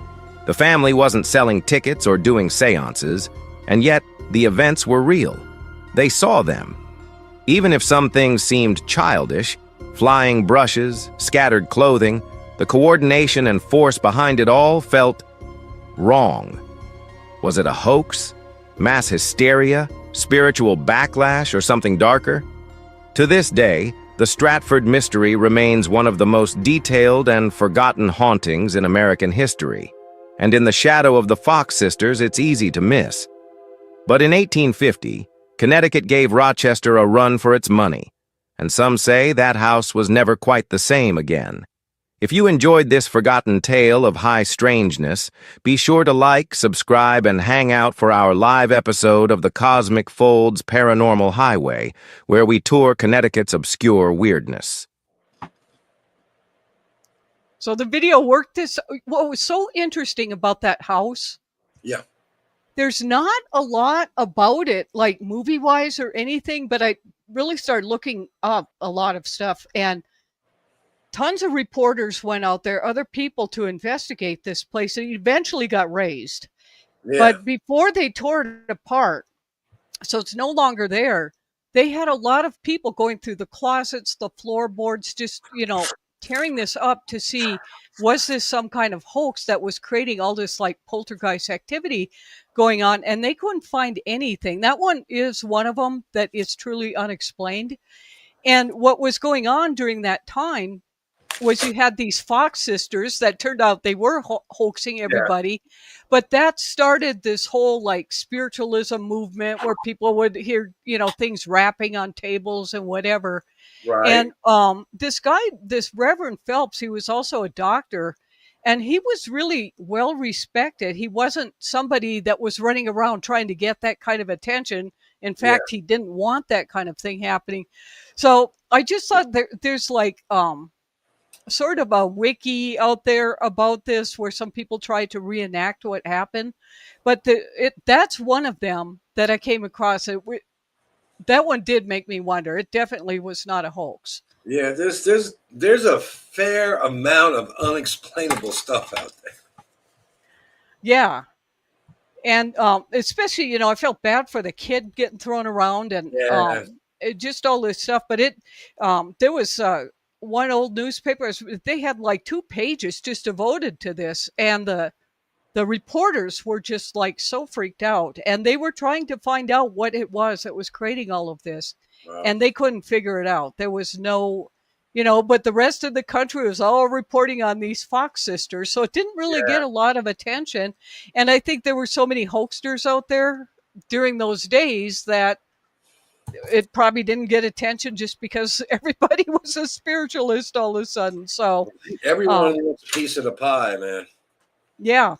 [SPEAKER 1] The family wasn't selling tickets or doing seances, and yet the events were real. They saw them. Even if some things seemed childish, flying brushes, scattered clothing, the coordination and force behind it all felt wrong. Was it a hoax, mass hysteria, spiritual backlash, or something darker? To this day, the Stratford mystery remains one of the most detailed and forgotten hauntings in American history, and in the shadow of the Fox sisters, it's easy to miss. But in 1850, Connecticut gave Rochester a run for its money, and some say that house was never quite the same again. If you enjoyed this forgotten tale of high strangeness, be sure to like, subscribe, and hang out for our live episode of the Cosmic Folds Paranormal Highway, where we tour Connecticut's obscure weirdness.
[SPEAKER 3] So the video worked this. What was so interesting about that house?
[SPEAKER 4] Yeah.
[SPEAKER 3] There's not a lot about it, like movie-wise or anything, but I really started looking up a lot of stuff, and tons of reporters went out there, other people, to investigate this place. It eventually got razed.
[SPEAKER 4] Yeah.
[SPEAKER 3] But before they tore it apart, so it's no longer there, they had a lot of people going through the closets, the floorboards, just, tearing this up to see, was this some kind of hoax that was creating all this like poltergeist activity going on? And they couldn't find anything. That one is one of them that is truly unexplained. And what was going on during that time was you had these Fox sisters that turned out they were hoaxing everybody, but that started this whole like spiritualism movement where people would hear, things rapping on tables and whatever.
[SPEAKER 4] Right.
[SPEAKER 3] And this guy, this Reverend Phelps, he was also a doctor, and he was really well respected. He wasn't somebody that was running around trying to get that kind of attention. In fact, he didn't want that kind of thing happening. So I just thought there's like sort of a wiki out there about this where some people try to reenact what happened, but that's one of them that I came across. That one did make me wonder. It definitely was not a hoax.
[SPEAKER 4] Yeah, there's a fair amount of unexplainable stuff out there.
[SPEAKER 3] Yeah. And especially, I felt bad for the kid getting thrown around and just all this stuff. But there was one old newspaper, they had like 2 pages just devoted to this. And the reporters were just like so freaked out. And they were trying to find out what it was that was creating all of this. Wow. And they couldn't figure it out. There was no, but the rest of the country was all reporting on these Fox sisters. So it didn't really get a lot of attention. And I think there were so many hoaxers out there during those days that it probably didn't get attention just because everybody was a spiritualist all of a sudden. So
[SPEAKER 4] everyone wants a piece of the pie, man.
[SPEAKER 3] Yeah.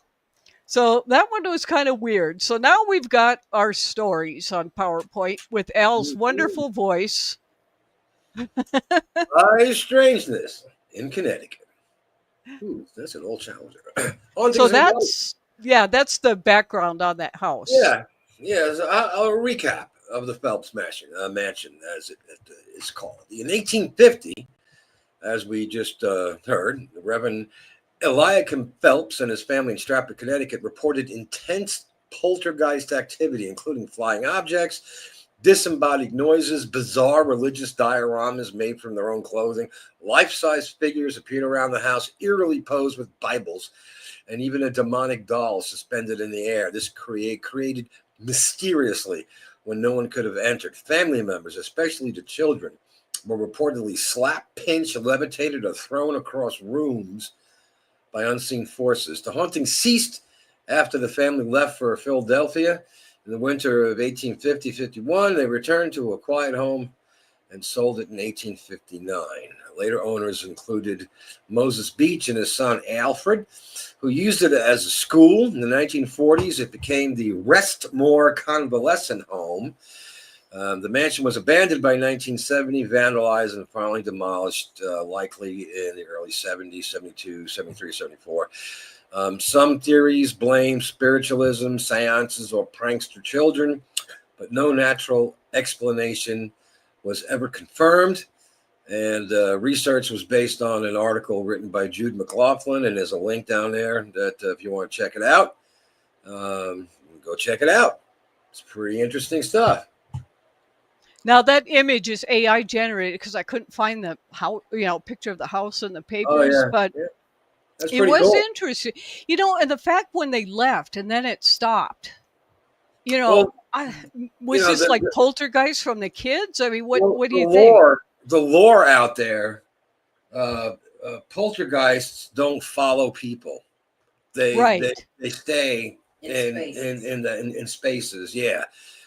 [SPEAKER 3] So that one was kind of weird. So now we've got our stories on PowerPoint with Al's wonderful voice.
[SPEAKER 4] High Strangeness in Connecticut. Ooh, that's an old challenger.
[SPEAKER 3] So that's the background on that house.
[SPEAKER 4] Yeah. So I'll recap of the Phelps mansion, as it is called. In 1850, as we just heard, the Reverend Eliakim Phelps and his family in Stratford, Connecticut, reported intense poltergeist activity, including flying objects, disembodied noises, bizarre religious dioramas made from their own clothing, life-size figures appeared around the house, eerily posed with Bibles, and even a demonic doll suspended in the air. This created mysteriously when no one could have entered. Family members, especially the children, were reportedly slapped, pinched, levitated, or thrown across rooms by unseen forces. The haunting ceased after the family left for Philadelphia in the winter of 1850-51. They returned to a quiet home and sold it in 1859. Later owners included Moses Beach and his son Alfred, who used it as a school. In the 1940s, it became the Restmore Convalescent Home. The mansion was abandoned by 1970, vandalized, and finally demolished, likely in the early 70s, 72, 73, 74. Some theories blame spiritualism, seances, or prankster children, but no natural explanation was ever confirmed. And research was based on an article written by Jude McLaughlin, and there's a link down there that if you want to check it out, go check it out. It's pretty interesting stuff.
[SPEAKER 3] Now that image is AI generated because I couldn't find the picture of the house in the papers, but it was cool. Interesting. And the fact when they left and then it stopped, was this like poltergeist from the kids? I mean, what do you think?
[SPEAKER 4] the lore out there, poltergeists don't follow people. They stay in spaces. Yeah,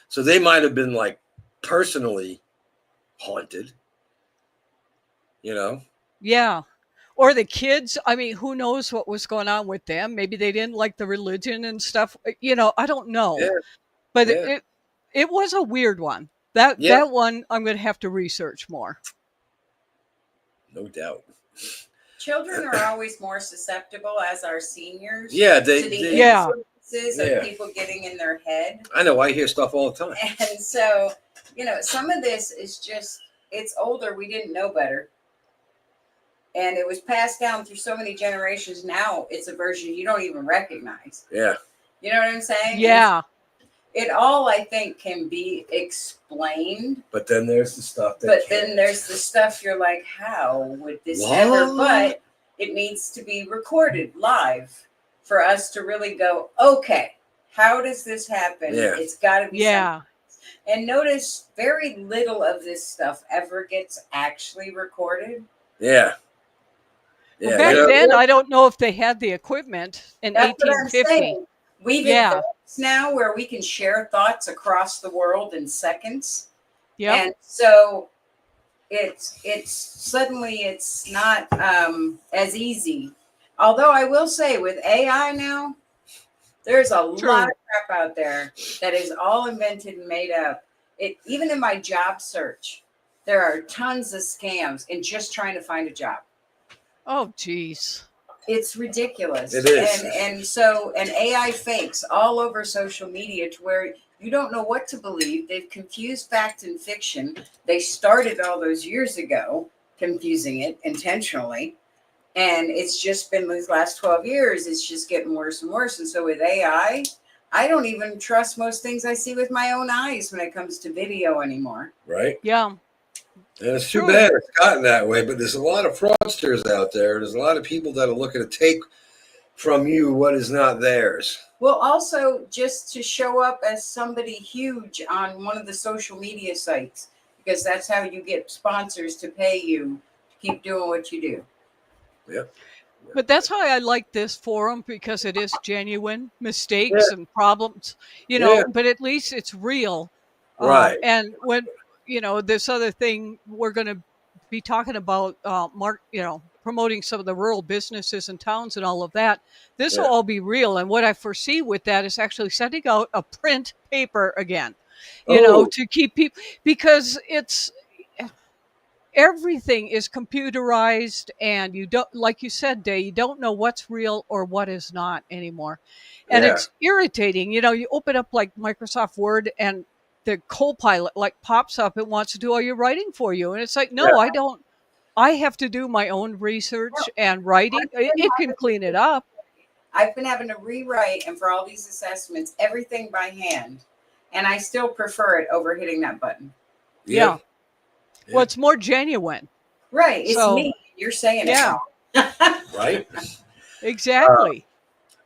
[SPEAKER 4] so they might have been like personally haunted. You know.
[SPEAKER 3] Yeah. Or the kids, I mean, who knows what was going on with them? Maybe they didn't like the religion and stuff. I don't know.
[SPEAKER 4] Yeah.
[SPEAKER 3] But
[SPEAKER 4] Yeah.
[SPEAKER 3] it was a weird one.
[SPEAKER 4] Yeah.
[SPEAKER 3] That one I'm going to have to research more.
[SPEAKER 4] No doubt.
[SPEAKER 5] Children are always more susceptible as our seniors.
[SPEAKER 4] Yeah,
[SPEAKER 5] to the
[SPEAKER 3] yeah.
[SPEAKER 5] influences of people getting in their head.
[SPEAKER 4] I know. I hear stuff all the time.
[SPEAKER 5] And so, some of this is just, it's older. We didn't know better. And it was passed down through so many generations. Now it's a version you don't even recognize.
[SPEAKER 4] Yeah.
[SPEAKER 5] You know what I'm saying?
[SPEAKER 3] Yeah.
[SPEAKER 5] It all, I think, can be explained.
[SPEAKER 4] But then there's the stuff
[SPEAKER 5] then there's the stuff you're like, how would this ever? But it needs to be recorded live for us to really go, okay, how does this happen?
[SPEAKER 4] Yeah.
[SPEAKER 5] It's got to be
[SPEAKER 3] Yeah.
[SPEAKER 5] something. And notice very little of this stuff ever gets actually recorded.
[SPEAKER 4] Yeah.
[SPEAKER 3] Well, back then, I don't know if they had the equipment in
[SPEAKER 5] That's
[SPEAKER 3] 1850.
[SPEAKER 5] what I'm saying. We've advanced now where we can share thoughts across the world in seconds.
[SPEAKER 3] Yeah.
[SPEAKER 5] And so it's suddenly it's not as easy. Although I will say with AI now, there's a lot of crap out there that is all invented and made up. Even in my job search, there are tons of scams in just trying to find a job.
[SPEAKER 3] Oh, geez.
[SPEAKER 5] It's ridiculous.
[SPEAKER 4] It is.
[SPEAKER 5] And AI fakes all over social media to where you don't know what to believe. They've confused fact and fiction. They started all those years ago, confusing it intentionally. And it's just been these last 12 years, it's just getting worse and worse. And so with AI, I don't even trust most things I see with my own eyes when it comes to video anymore.
[SPEAKER 4] Right?
[SPEAKER 3] Yeah.
[SPEAKER 4] And it's too bad it's gotten that way, but there's a lot of fraudsters out there. There's a lot of people that are looking to take from you what is not theirs.
[SPEAKER 5] Well, also just to show up as somebody huge on one of the social media sites, because that's how you get sponsors to pay you to keep doing what you do.
[SPEAKER 4] Yeah.
[SPEAKER 3] But that's how I like this forum, because it is genuine mistakes and problems, but at least it's real.
[SPEAKER 4] Right.
[SPEAKER 3] And when, this other thing we're going to be talking about, promoting some of the rural businesses and towns and all of that, this will all be real. And what I foresee with that is actually sending out a print paper again, to keep people, because everything is computerized, and you don't, like you said, Day, you don't know what's real or what is not anymore. And it's irritating. You open up like Microsoft Word and the Copilot pops up and wants to do all your writing for you. And it's like, no, I don't. I have to do my own research and writing. It can clean it up.
[SPEAKER 5] I've been having to rewrite, and for all these assessments, everything by hand. And I still prefer it over hitting that button.
[SPEAKER 3] Yeah. Well, it's more genuine.
[SPEAKER 5] Right. It's me. You're saying it.
[SPEAKER 3] Yeah.
[SPEAKER 4] Right?
[SPEAKER 3] Exactly.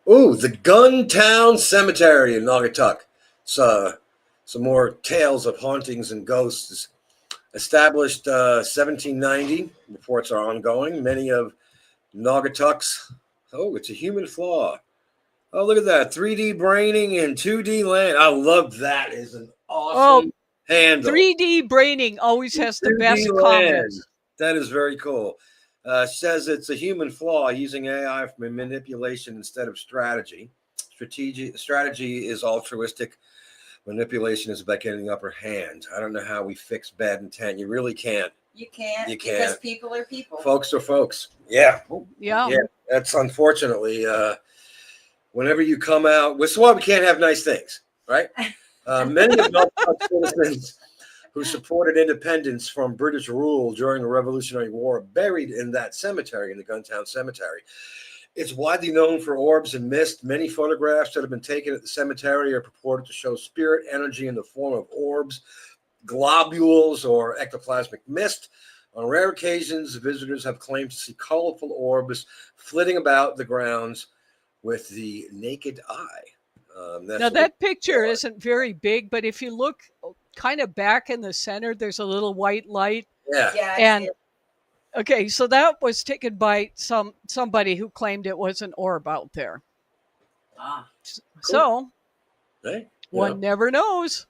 [SPEAKER 4] The Guntown Cemetery in Naugatuck. Some more tales of hauntings and ghosts. Established 1790. Reports are ongoing. Many of Naugatuck's. Oh, it's a human flaw. Oh, look at that. 3D braining and 2D land. I love that. Is an awesome handle.
[SPEAKER 3] 3D braining always has the best comments.
[SPEAKER 4] That is very cool. Says it's a human flaw using AI for manipulation instead of strategy. Strategy is altruistic. Manipulation is about getting the upper hand. I don't know how we fix bad intent. You really can't.
[SPEAKER 5] You can't.
[SPEAKER 4] You can't.
[SPEAKER 5] Because people are people.
[SPEAKER 4] Folks are folks. Yeah.
[SPEAKER 3] Yeah.
[SPEAKER 4] That's unfortunately, whenever you come out, this is why we can't have nice things, right? Many of Naugatuck citizens who supported independence from British rule during the Revolutionary War are buried in that cemetery, in the Guntown Cemetery. It's widely known for orbs and mist. Many photographs that have been taken at the cemetery are purported to show spirit energy in the form of orbs, globules, or ectoplasmic mist. On rare occasions, visitors have claimed to see colorful orbs flitting about the grounds with the naked eye.
[SPEAKER 3] Now, that picture isn't very big, but if you look kind of back in the center, there's a little white light.
[SPEAKER 4] Yeah.
[SPEAKER 5] Yeah. I see
[SPEAKER 3] And
[SPEAKER 5] it.
[SPEAKER 3] okay, so that was taken by somebody who claimed it was an orb out there.
[SPEAKER 5] Ah.
[SPEAKER 3] So
[SPEAKER 4] Hey,
[SPEAKER 3] one never knows.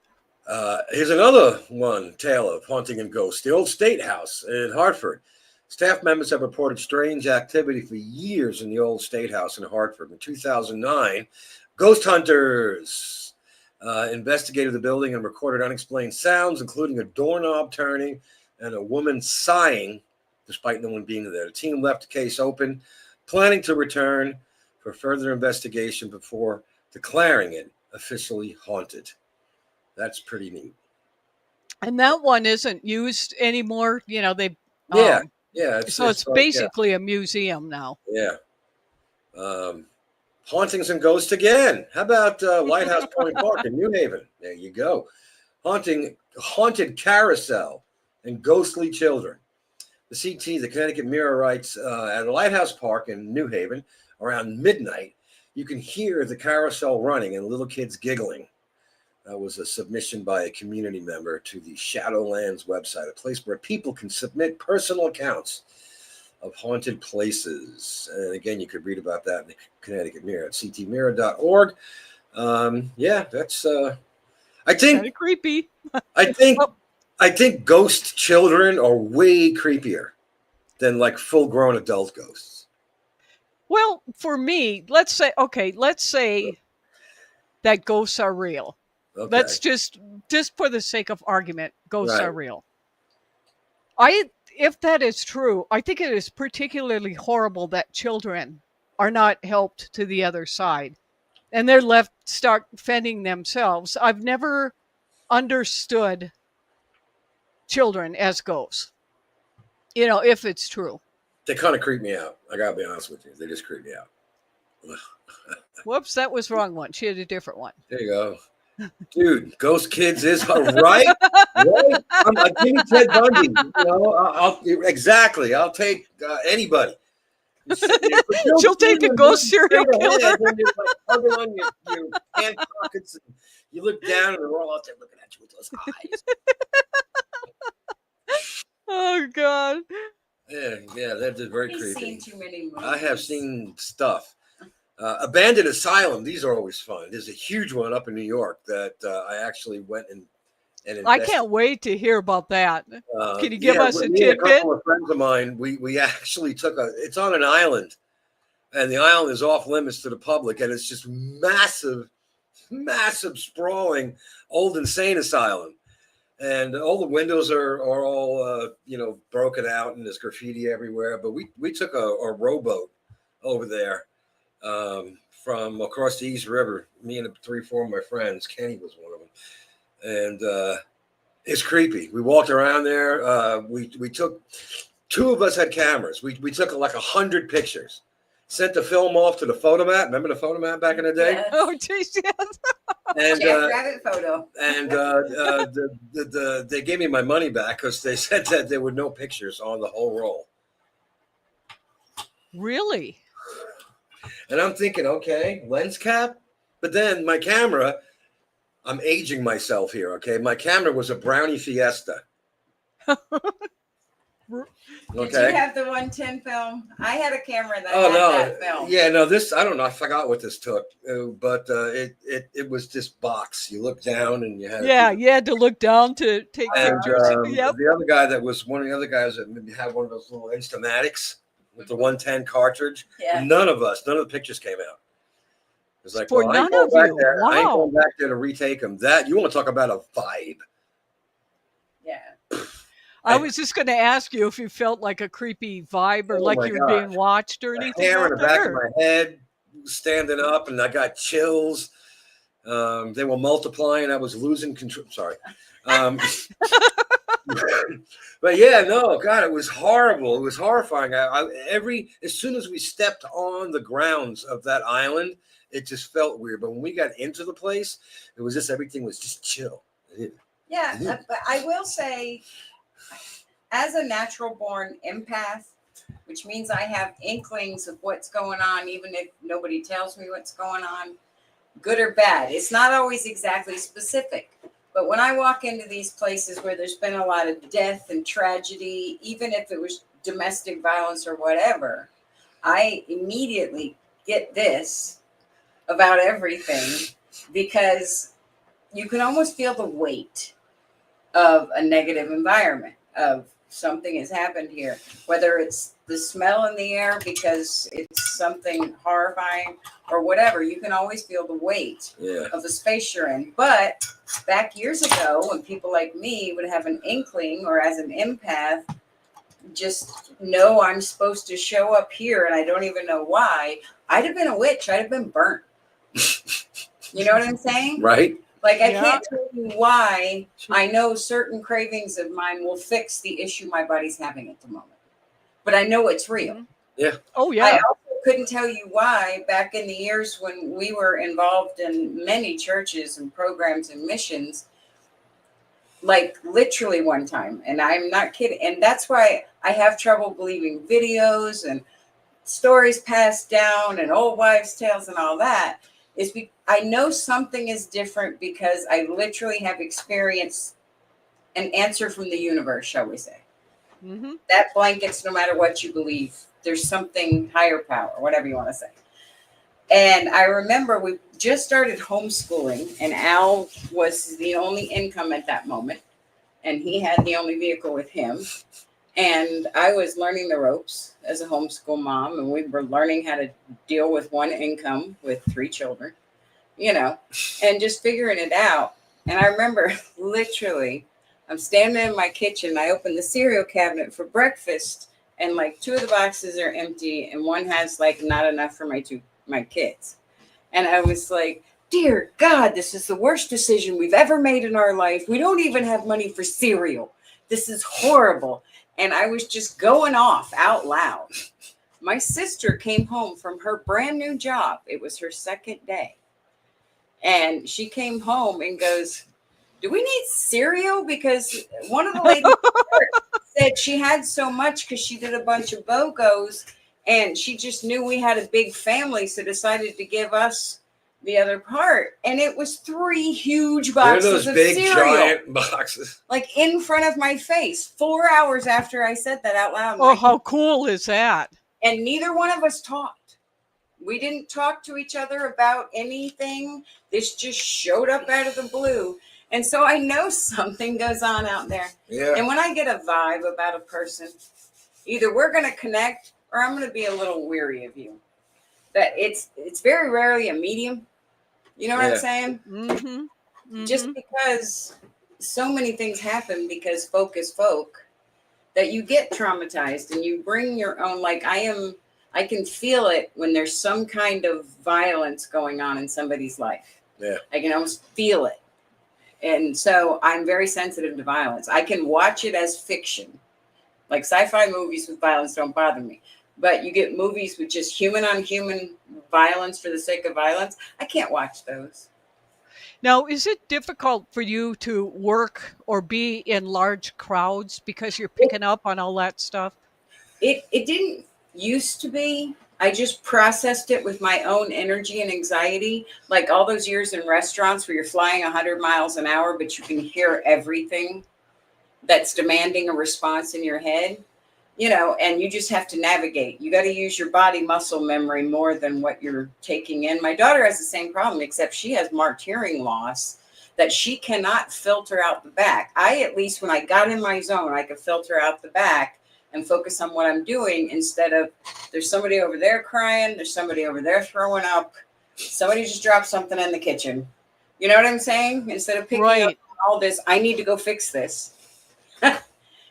[SPEAKER 4] Here's another one, tale of haunting and ghosts. The old statehouse in Hartford. Staff members have reported strange activity for years in the old statehouse in Hartford. In 2009, ghost hunters investigated the building and recorded unexplained sounds, including a doorknob turning and a woman sighing, despite no one being there. The team left the case open, planning to return for further investigation before declaring it officially haunted. That's pretty neat.
[SPEAKER 3] And that one isn't used anymore. You know, they
[SPEAKER 4] Yeah, yeah.
[SPEAKER 3] so it's
[SPEAKER 4] like,
[SPEAKER 3] basically a museum now.
[SPEAKER 4] yeah. Hauntings and ghosts again. How about Lighthouse Point Park in New Haven? There you go. Haunted carousel and ghostly children. The CT, the Connecticut Mirror, writes at a Lighthouse Park in New Haven around midnight, you can hear the carousel running and little kids giggling. That was a submission by a community member to the Shadowlands website, a place where people can submit personal accounts of haunted places. And again, you could read about that in the Connecticut Mirror at ctmirror.org. Yeah, that's I
[SPEAKER 3] Kind of
[SPEAKER 4] think
[SPEAKER 3] creepy.
[SPEAKER 4] I think ghost children are way creepier than like full-grown adult ghosts.
[SPEAKER 3] Well, for me, let's say that ghosts are real.
[SPEAKER 4] Okay.
[SPEAKER 3] Let's just for the sake of argument, ghosts
[SPEAKER 4] Right.
[SPEAKER 3] are real. If that is true, I think it is particularly horrible that children are not helped to the other side and they're left start fending themselves. I've never understood children as ghosts. You know, if it's true.
[SPEAKER 4] They kind of creep me out. I gotta be honest with you. They just creep me out.
[SPEAKER 3] Whoops, that was wrong one. She had a different one.
[SPEAKER 4] There you go. Dude, Ghost Kids is right. Right? I'm like, give me Ted Bundy. You know, exactly. I'll take anybody.
[SPEAKER 3] She'll take a ghost serial killer.
[SPEAKER 4] And you're like hugging on your hand pockets, and you look down, and they're all out there looking at you with those eyes.
[SPEAKER 3] Oh God.
[SPEAKER 4] Yeah, they're just very
[SPEAKER 5] He's
[SPEAKER 4] creepy.
[SPEAKER 5] seen too many movies.
[SPEAKER 4] I have seen stuff. Abandoned Asylum. These are always fun. There's a huge one up in New York that I actually went and
[SPEAKER 3] I can't wait to hear about that. Can you give us a
[SPEAKER 4] me and
[SPEAKER 3] tidbit?
[SPEAKER 4] a couple of friends of mine, we actually took it's on an island, and the island is off limits to the public, and it's just massive, sprawling old insane asylum. And all the windows are all broken out, and there's graffiti everywhere. But we took a rowboat over there from across the East River. Me and 3-4 of my friends. Kenny was one of them, and it's creepy. We walked around there. We took 2 of us had cameras. We took like 100 pictures. Sent the film off to the photomat. Remember the photomat back in the day?
[SPEAKER 5] Yes.
[SPEAKER 3] Oh, geez, yes.
[SPEAKER 4] And
[SPEAKER 5] Jackrabbit photo.
[SPEAKER 4] and they gave me my money back because they said that there were no pictures on the whole roll.
[SPEAKER 3] Really?
[SPEAKER 4] And I'm thinking, okay, lens cap. But then my camera, I'm aging myself here. Okay, my camera was a Brownie Fiesta.
[SPEAKER 5] Did you have the 110 film? I had a camera that
[SPEAKER 4] Oh
[SPEAKER 5] had
[SPEAKER 4] no!
[SPEAKER 5] that film.
[SPEAKER 4] Yeah, no. This I don't know. I forgot what this took, but it was this box. You look down and you had
[SPEAKER 3] You had to look down to take
[SPEAKER 4] And
[SPEAKER 3] pictures. Yep.
[SPEAKER 4] the other guy that was one of the other guys that maybe had one of those little Instamatics with the 110 cartridge.
[SPEAKER 5] Yeah.
[SPEAKER 4] None of the pictures came out. It was like,
[SPEAKER 3] For
[SPEAKER 4] well, I ain't
[SPEAKER 3] none
[SPEAKER 4] going
[SPEAKER 3] of
[SPEAKER 4] back
[SPEAKER 3] you.
[SPEAKER 4] there. I ain't
[SPEAKER 3] Wow.
[SPEAKER 4] going back there to retake them. That you want to talk about a vibe?
[SPEAKER 5] Yeah.
[SPEAKER 3] I was just going to ask you if you felt like a creepy vibe or
[SPEAKER 4] Oh
[SPEAKER 3] like
[SPEAKER 4] my
[SPEAKER 3] you were being
[SPEAKER 4] gosh.
[SPEAKER 3] watched or
[SPEAKER 4] A
[SPEAKER 3] anything.
[SPEAKER 4] hair in
[SPEAKER 3] out
[SPEAKER 4] the back
[SPEAKER 3] there.
[SPEAKER 4] of my head, standing up, and I got chills. They were multiplying. I was losing control. Sorry. But yeah, no, God, it was horrible. It was horrifying. As soon as we stepped on the grounds of that island, it just felt weird. But when we got into the place, it was just everything was just chill.
[SPEAKER 5] Yeah, but I will say, as a natural born empath, which means I have inklings of what's going on, even if nobody tells me what's going on, good or bad. It's not always exactly specific, But when I walk into these places where there's been a lot of death and tragedy, even if it was domestic violence or whatever, I immediately get this about everything, because you can almost feel the weight of a negative environment, of something has happened here, whether it's the smell in the air because it's something horrifying or whatever. You can always feel the weight of the space you're in. But back years ago, when people like me would have an inkling, or as an empath, just know I'm supposed to show up here and I don't even know why, I'd have been a witch. I'd have been burnt. You know what I'm saying?
[SPEAKER 4] Right.
[SPEAKER 5] Like, I can't tell you why I know certain cravings of mine will fix the issue my body's having at the moment. But I know it's real.
[SPEAKER 4] Yeah.
[SPEAKER 3] Oh, yeah.
[SPEAKER 5] I also couldn't tell you why back in the years when we were involved in many churches and programs and missions, like literally one time, and I'm not kidding. And that's why I have trouble believing videos and stories passed down and old wives' tales and all that. I know something is different because I literally have experienced an answer from the universe, shall we say. Mm-hmm. That blankets no matter what you believe. There's something higher power, whatever you want to say. And I remember we just started homeschooling, and Al was the only income at that moment, and he had the only vehicle with him. And I was learning the ropes as a homeschool mom, and we were learning how to deal with one income with 3 children, and just figuring it out. And I remember literally, I'm standing in my kitchen, I open the cereal cabinet for breakfast, and like 2 of the boxes are empty, and one has like not enough for my kids. And I was like, dear God, this is the worst decision we've ever made in our life. We don't even have money for cereal. This is horrible. And I was just going off out loud. My sister came home from her brand new job. It was her second day. And she came home and goes, do we need cereal? Because one of the ladies said she had so much because she did a bunch of BOGOs, and she just knew we had a big family, so decided to give us the other part. And it was 3 huge boxes of big, cereal.
[SPEAKER 4] Giant boxes.
[SPEAKER 5] Like in front of my face, 4 hours after I said that out loud.
[SPEAKER 3] Oh, how cool is that?
[SPEAKER 5] And neither one of us talked. We didn't talk to each other about anything. This just showed up out of the blue. And so I know something goes on out there. Yeah. And when I get a vibe about a person, either we're going to connect or I'm going to be a little weary of you. That it's very rarely a medium. You know what I'm saying? Mm-hmm. Mm-hmm. Just because so many things happen because folk is folk, that you get traumatized and you bring your own, like I can feel it when there's some kind of violence going on in somebody's life. Yeah. I can almost feel it. And so I'm very sensitive to violence. I can watch it as fiction. Like sci-fi movies with violence don't bother me. But you get movies with just human on human violence for the sake of violence. I can't watch those.
[SPEAKER 3] Now, is it difficult for you to work or be in large crowds because you're picking up on all that stuff?
[SPEAKER 5] It didn't used to be. I just processed it with my own energy and anxiety. Like all those years in restaurants where you're flying 100 miles an hour, but you can hear everything that's demanding a response in your head. And you just have to navigate. You got to use your body muscle memory more than what you're taking in. My daughter has the same problem, except she has marked hearing loss that she cannot filter out the back. At least when I got in my zone, I could filter out the back and focus on what I'm doing instead of there's somebody over there crying. There's somebody over there throwing up. Somebody just dropped something in the kitchen. You know what I'm saying? Instead of picking up all this, I need to go fix this.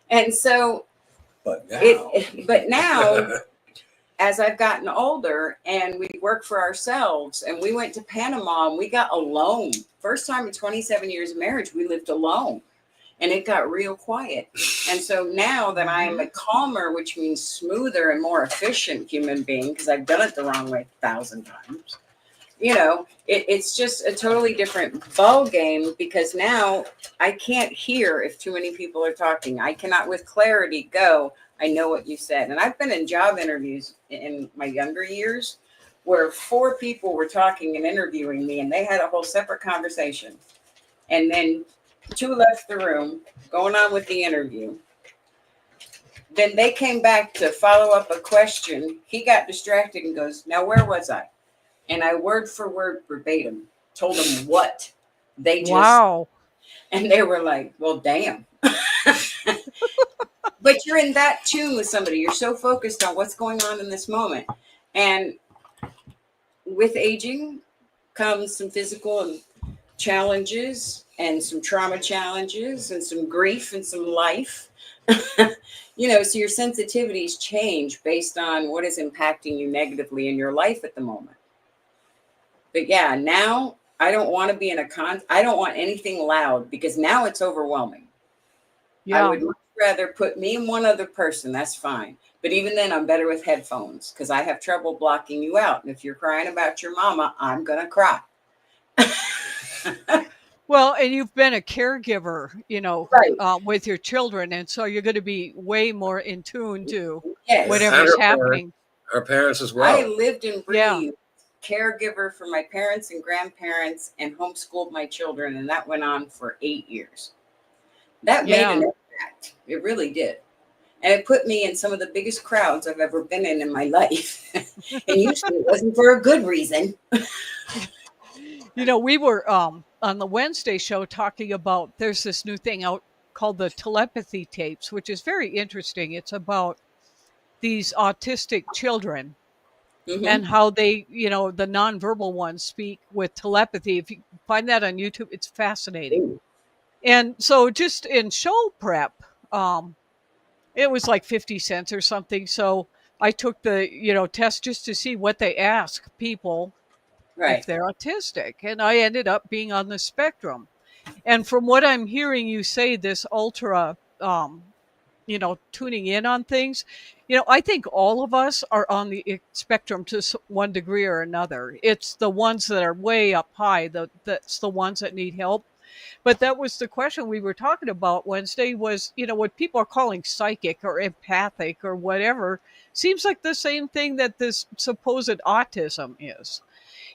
[SPEAKER 5] And so, But now, as I've gotten older and we work for ourselves and we went to Panama and we got alone. First time in 27 years of marriage, we lived alone and it got real quiet. And so now that I am a calmer, which means smoother and more efficient human being, because I've done it the wrong way 1,000 times, it's just a totally different ball game because now I can't hear if too many people are talking. I cannot with clarity go, I know what you said. And I've been in job interviews in my younger years where 4 people were talking and interviewing me and they had a whole separate conversation. And then Two left the room, going on with the interview. Then they came back to follow up a question. He got distracted and goes, "Now, where was I?" And I word for word verbatim told them what they just,
[SPEAKER 3] Wow.
[SPEAKER 5] and they were like, "Well, damn." But you're in that tune with somebody. You're so focused on what's going on in this moment. And with aging comes some physical challenges and some trauma challenges and some grief and some life. So your sensitivities change based on what is impacting you negatively in your life at the moment. But yeah, now I don't want to be in I don't want anything loud because now it's overwhelming.
[SPEAKER 3] Yeah.
[SPEAKER 5] I would much rather put me and one other person. That's fine. But even then, I'm better with headphones because I have trouble blocking you out. And if you're crying about your mama, I'm going to cry.
[SPEAKER 3] Well, and you've been a caregiver,
[SPEAKER 5] Right.
[SPEAKER 3] with your children. And so you're going to be way more in tune to
[SPEAKER 5] Yes.
[SPEAKER 3] whatever's happening.
[SPEAKER 4] Our parents as well.
[SPEAKER 5] I lived and
[SPEAKER 3] Yeah.
[SPEAKER 5] breathed caregiver for my parents and grandparents and homeschooled my children. And that went on for 8 years. That made
[SPEAKER 3] Yeah.
[SPEAKER 5] an impact. It really did. And it put me in some of the biggest crowds I've ever been in my life. And usually it wasn't for a good reason.
[SPEAKER 3] We were on the Wednesday show talking about there's this new thing out called the telepathy tapes, which is very interesting. It's about these autistic children
[SPEAKER 5] Mhm.
[SPEAKER 3] and how they, the nonverbal ones speak with telepathy. If you find that on YouTube, it's fascinating.
[SPEAKER 5] Ooh.
[SPEAKER 3] And so just in show prep, it was like 50 cents or something. So I took the, test just to see what they ask people
[SPEAKER 5] Right.
[SPEAKER 3] if they're autistic. And I ended up being on the spectrum. And from what I'm hearing you say, this ultra, tuning in on things, I think all of us are on the spectrum to one degree or another. It's the ones that are way up high, that's the ones that need help. But that was the question we were talking about Wednesday was, what people are calling psychic or empathic or whatever seems like the same thing that this supposed autism is,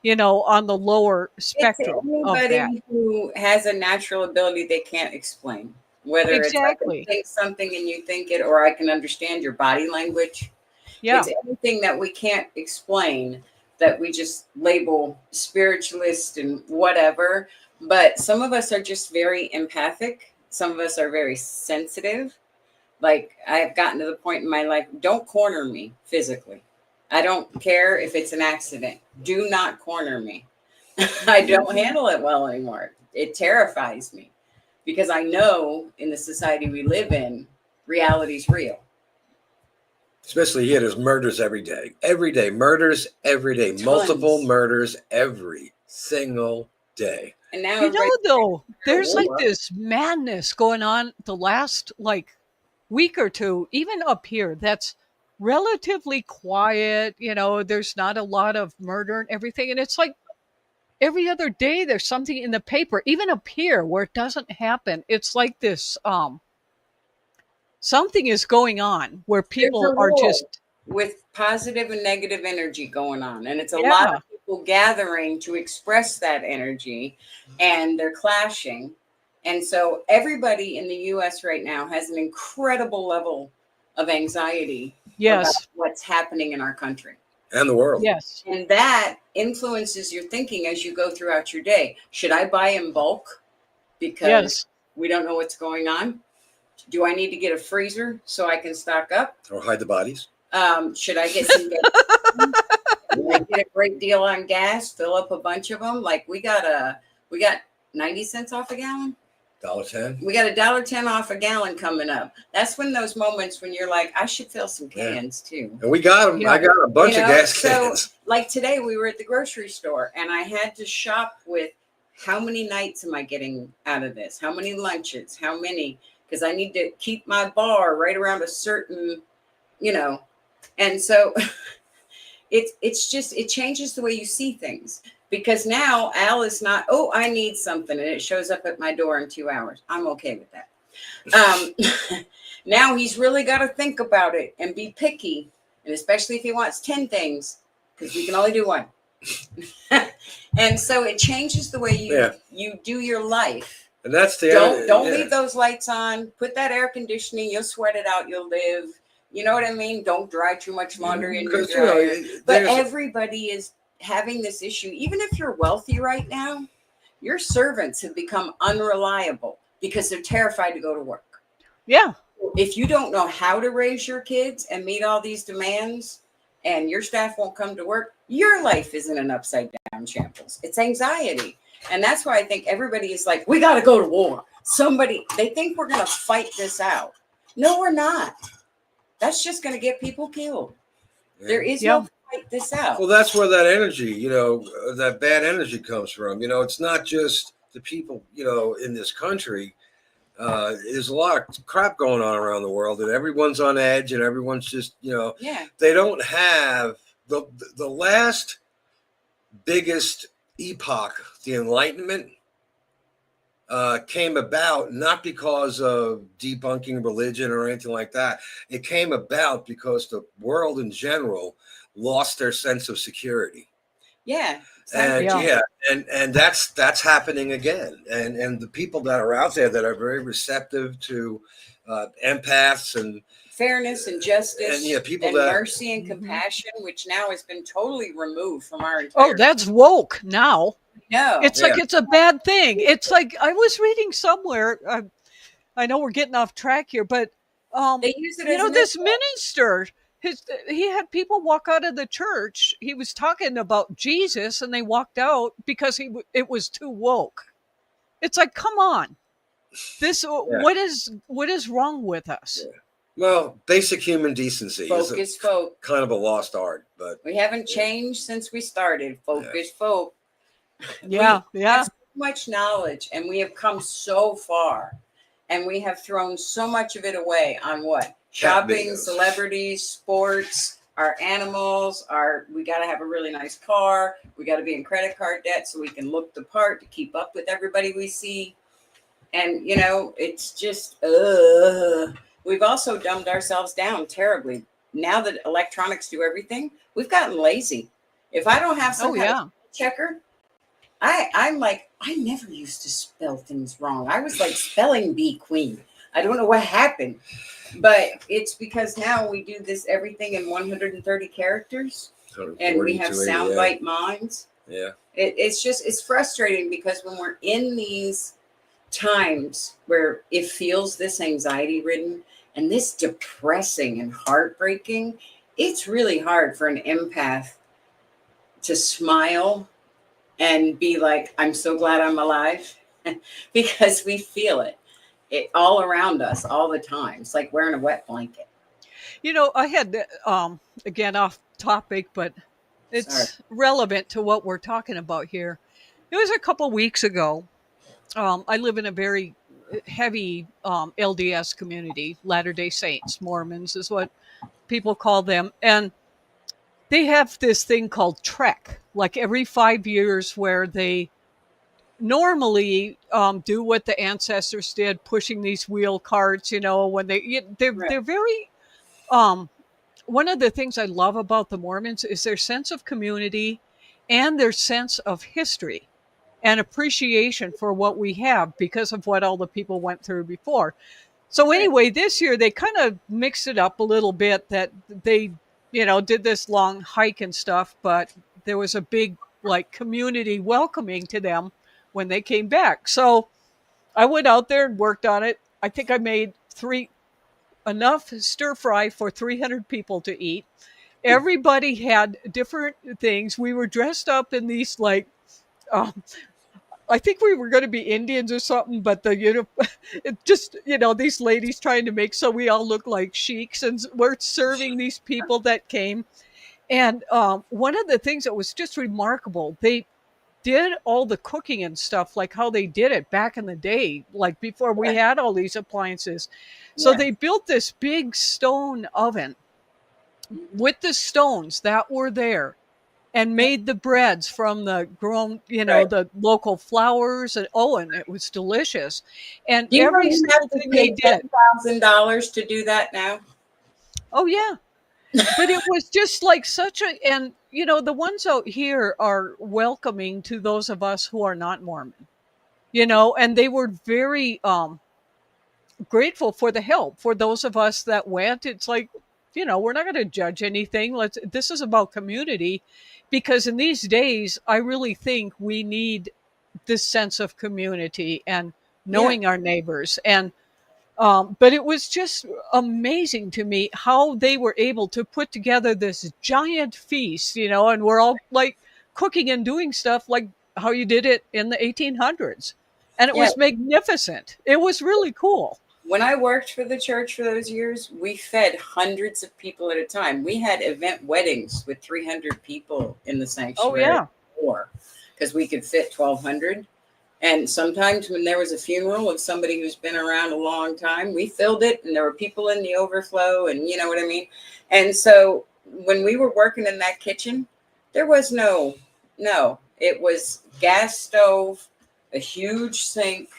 [SPEAKER 3] on the lower
[SPEAKER 5] It's
[SPEAKER 3] spectrum of that.
[SPEAKER 5] anybody who has a natural ability they can't explain. Whether
[SPEAKER 3] Exactly.
[SPEAKER 5] it's I can think something and you think it, or I can understand your body language.
[SPEAKER 3] Yeah.
[SPEAKER 5] It's anything that we can't explain that we just label spiritualist and whatever. But some of us are just very empathic. Some of us are very sensitive. Like I've gotten to the point in my life, don't corner me physically. I don't care if it's an accident. Do not corner me. I don't handle it well anymore. It terrifies me because I know in the society we live in, reality's real.
[SPEAKER 4] Especially here, there's murders every day. Every day. Murders every day.
[SPEAKER 5] Tons.
[SPEAKER 4] Multiple murders every single day.
[SPEAKER 5] And now
[SPEAKER 3] Though, there's
[SPEAKER 5] Oh,
[SPEAKER 3] like
[SPEAKER 5] wow.
[SPEAKER 3] this madness going on the last week or two, even up here, that's relatively quiet. There's not a lot of murder and everything. And it's like every other day there's something in the paper, even up here where it doesn't happen. It's like this, something is going on where people
[SPEAKER 5] There's a
[SPEAKER 3] are
[SPEAKER 5] war
[SPEAKER 3] just,
[SPEAKER 5] with positive and negative energy going on. And it's a
[SPEAKER 3] Yeah.
[SPEAKER 5] lot of people gathering to express that energy and they're clashing. And so everybody in the US right now has an incredible level of anxiety about
[SPEAKER 3] yes,
[SPEAKER 5] what's happening in our country.
[SPEAKER 4] And the world.
[SPEAKER 3] yes.
[SPEAKER 5] And that influences your thinking as you go throughout your day. Should I buy in bulk because
[SPEAKER 3] Yes.
[SPEAKER 5] we don't know what's going on? Do I need to get a freezer so I can stock up?
[SPEAKER 4] Or hide the bodies.
[SPEAKER 5] Should I get some gas? I get a great deal on gas, fill up a bunch of them. Like we got 90 cents off a gallon.
[SPEAKER 4] $1.10.
[SPEAKER 5] We got $1.10 off a gallon coming up. That's when those moments when you're like, I should fill some cans too.
[SPEAKER 4] And we got them.
[SPEAKER 3] Yeah.
[SPEAKER 4] I got a bunch of gas
[SPEAKER 5] So
[SPEAKER 4] cans.
[SPEAKER 5] like today we were at the grocery store and I had to shop with how many nights am I getting out of this? How many lunches? How many? Because I need to keep my bar right around a certain, and so it's just, it changes the way you see things. Because now Al is not, oh, I need something. And it shows up at my door in 2 hours. I'm okay with that. Now he's really got to think about it and be picky. And especially if he wants 10 things, because we can only do one. And so it changes the way you do your life.
[SPEAKER 4] And that's the
[SPEAKER 5] don't leave those lights on. Put that air conditioning. You'll sweat it out. You'll live. You know what I mean? Don't dry too much laundry in your dryer. But everybody is having this issue. Even if you're wealthy right now, your servants have become unreliable because they're terrified to go to work.
[SPEAKER 3] Yeah.
[SPEAKER 5] If you don't know how to raise your kids and meet all these demands, and your staff won't come to work, your life isn't an upside down shambles. It's anxiety. And that's why I think everybody is like, we got to go to war. They think we're going to fight this out. No, we're not. That's just going to get people killed. Yeah. There is no fight this out.
[SPEAKER 4] Well, that's where that energy, that bad energy comes from. It's not just the people, in this country. There's a lot of crap going on around the world, and everyone's on edge, and everyone's just, they don't have the last biggest epoch, the Enlightenment, came about not because of debunking religion or anything like that. It came about because the world in general lost their sense of security.
[SPEAKER 5] Yeah.
[SPEAKER 4] And that's happening again. And the people that are out there that are very receptive to empaths and
[SPEAKER 5] fairness and justice
[SPEAKER 4] and people
[SPEAKER 5] and
[SPEAKER 4] that
[SPEAKER 5] mercy and compassion, which now has been totally removed from our entire
[SPEAKER 3] that's woke now.
[SPEAKER 5] No,
[SPEAKER 3] it's like it's a bad thing. It's like I was reading somewhere. I know we're getting off track here, but
[SPEAKER 5] they use it as
[SPEAKER 3] this minister. He had people walk out of the church. He was talking about Jesus, and they walked out because it was too woke. It's like, come on, what is wrong with us?
[SPEAKER 4] Yeah. Well, basic human decency
[SPEAKER 5] is
[SPEAKER 4] kind of a lost art, but
[SPEAKER 5] we haven't changed since we started. Folk.
[SPEAKER 3] Yeah,
[SPEAKER 5] we have so much knowledge, and we have come so far, and we have thrown so much of it away on what? Shopping, celebrities, sports, our animals, we got to have a really nice car. We got to be in credit card debt so we can look the part to keep up with everybody we see. And, it's just, we've also dumbed ourselves down terribly. Now that electronics do everything, we've gotten lazy. If I don't have some kind of checker, I'm like, I never used to spell things wrong. I was like spelling bee queen. I don't know what happened. But it's because now we do everything in 130 characters, and we have soundbite minds.
[SPEAKER 4] Yeah.
[SPEAKER 5] It's frustrating because when we're in these times where it feels this anxiety ridden and this depressing and heartbreaking, it's really hard for an empath to smile and be like, I'm so glad I'm alive, because we feel it all around us all the time. It's like wearing a wet blanket.
[SPEAKER 3] I had, again, off topic, but it's relevant to what we're talking about here. It was a couple weeks ago. I live in a very heavy LDS community, Latter-day Saints, Mormons is what people call them. And they have this thing called Trek, like every 5 years, where they normally do what the ancestors did, pushing these wheel carts, when they're very one of the things I love about the Mormons is their sense of community and their sense of history and appreciation for what we have because of what all the people went through before. So anyway, this year they kind of mixed it up a little bit, that they did this long hike and stuff, but there was a big community welcoming to them when they came back. So I went out there and worked on it. I think I made enough stir fry for 300 people to eat. Everybody had different things. We were dressed up in these I think we were going to be Indians or something, but these ladies trying to make so we all look like sheiks, and we're serving these people that came. And one of the things that was just remarkable, they did all the cooking and stuff like how they did it back in the day, like before we had all these appliances. So they built this big stone oven with the stones that were there, and made the breads from the grown, the local flours, and it was delicious. And every single thing they did.
[SPEAKER 5] $10,000 to do that now.
[SPEAKER 3] Oh yeah, but it was just like and the ones out here are welcoming to those of us who are not Mormon. and they were very grateful for the help for those of us that went. It's like, we're not going to judge anything. This is about community, because in these days, I really think we need this sense of community and
[SPEAKER 5] Yeah.
[SPEAKER 3] knowing our neighbors. And but it was just amazing to me how they were able to put together this giant feast, and we're all like cooking and doing stuff like how you did it in the 1800s. And it
[SPEAKER 5] Yeah.
[SPEAKER 3] was magnificent. It was really cool.
[SPEAKER 5] When I worked for the church for those years, we fed hundreds of people at a time. We had event weddings with 300 people in the sanctuary.
[SPEAKER 3] Oh, yeah.
[SPEAKER 5] More, because we could fit 1,200. And sometimes when there was a funeral of somebody who's been around a long time, we filled it, and there were people in the overflow, and you know what I mean? And so when we were working in that kitchen, there was no, it was gas stove, a huge sink,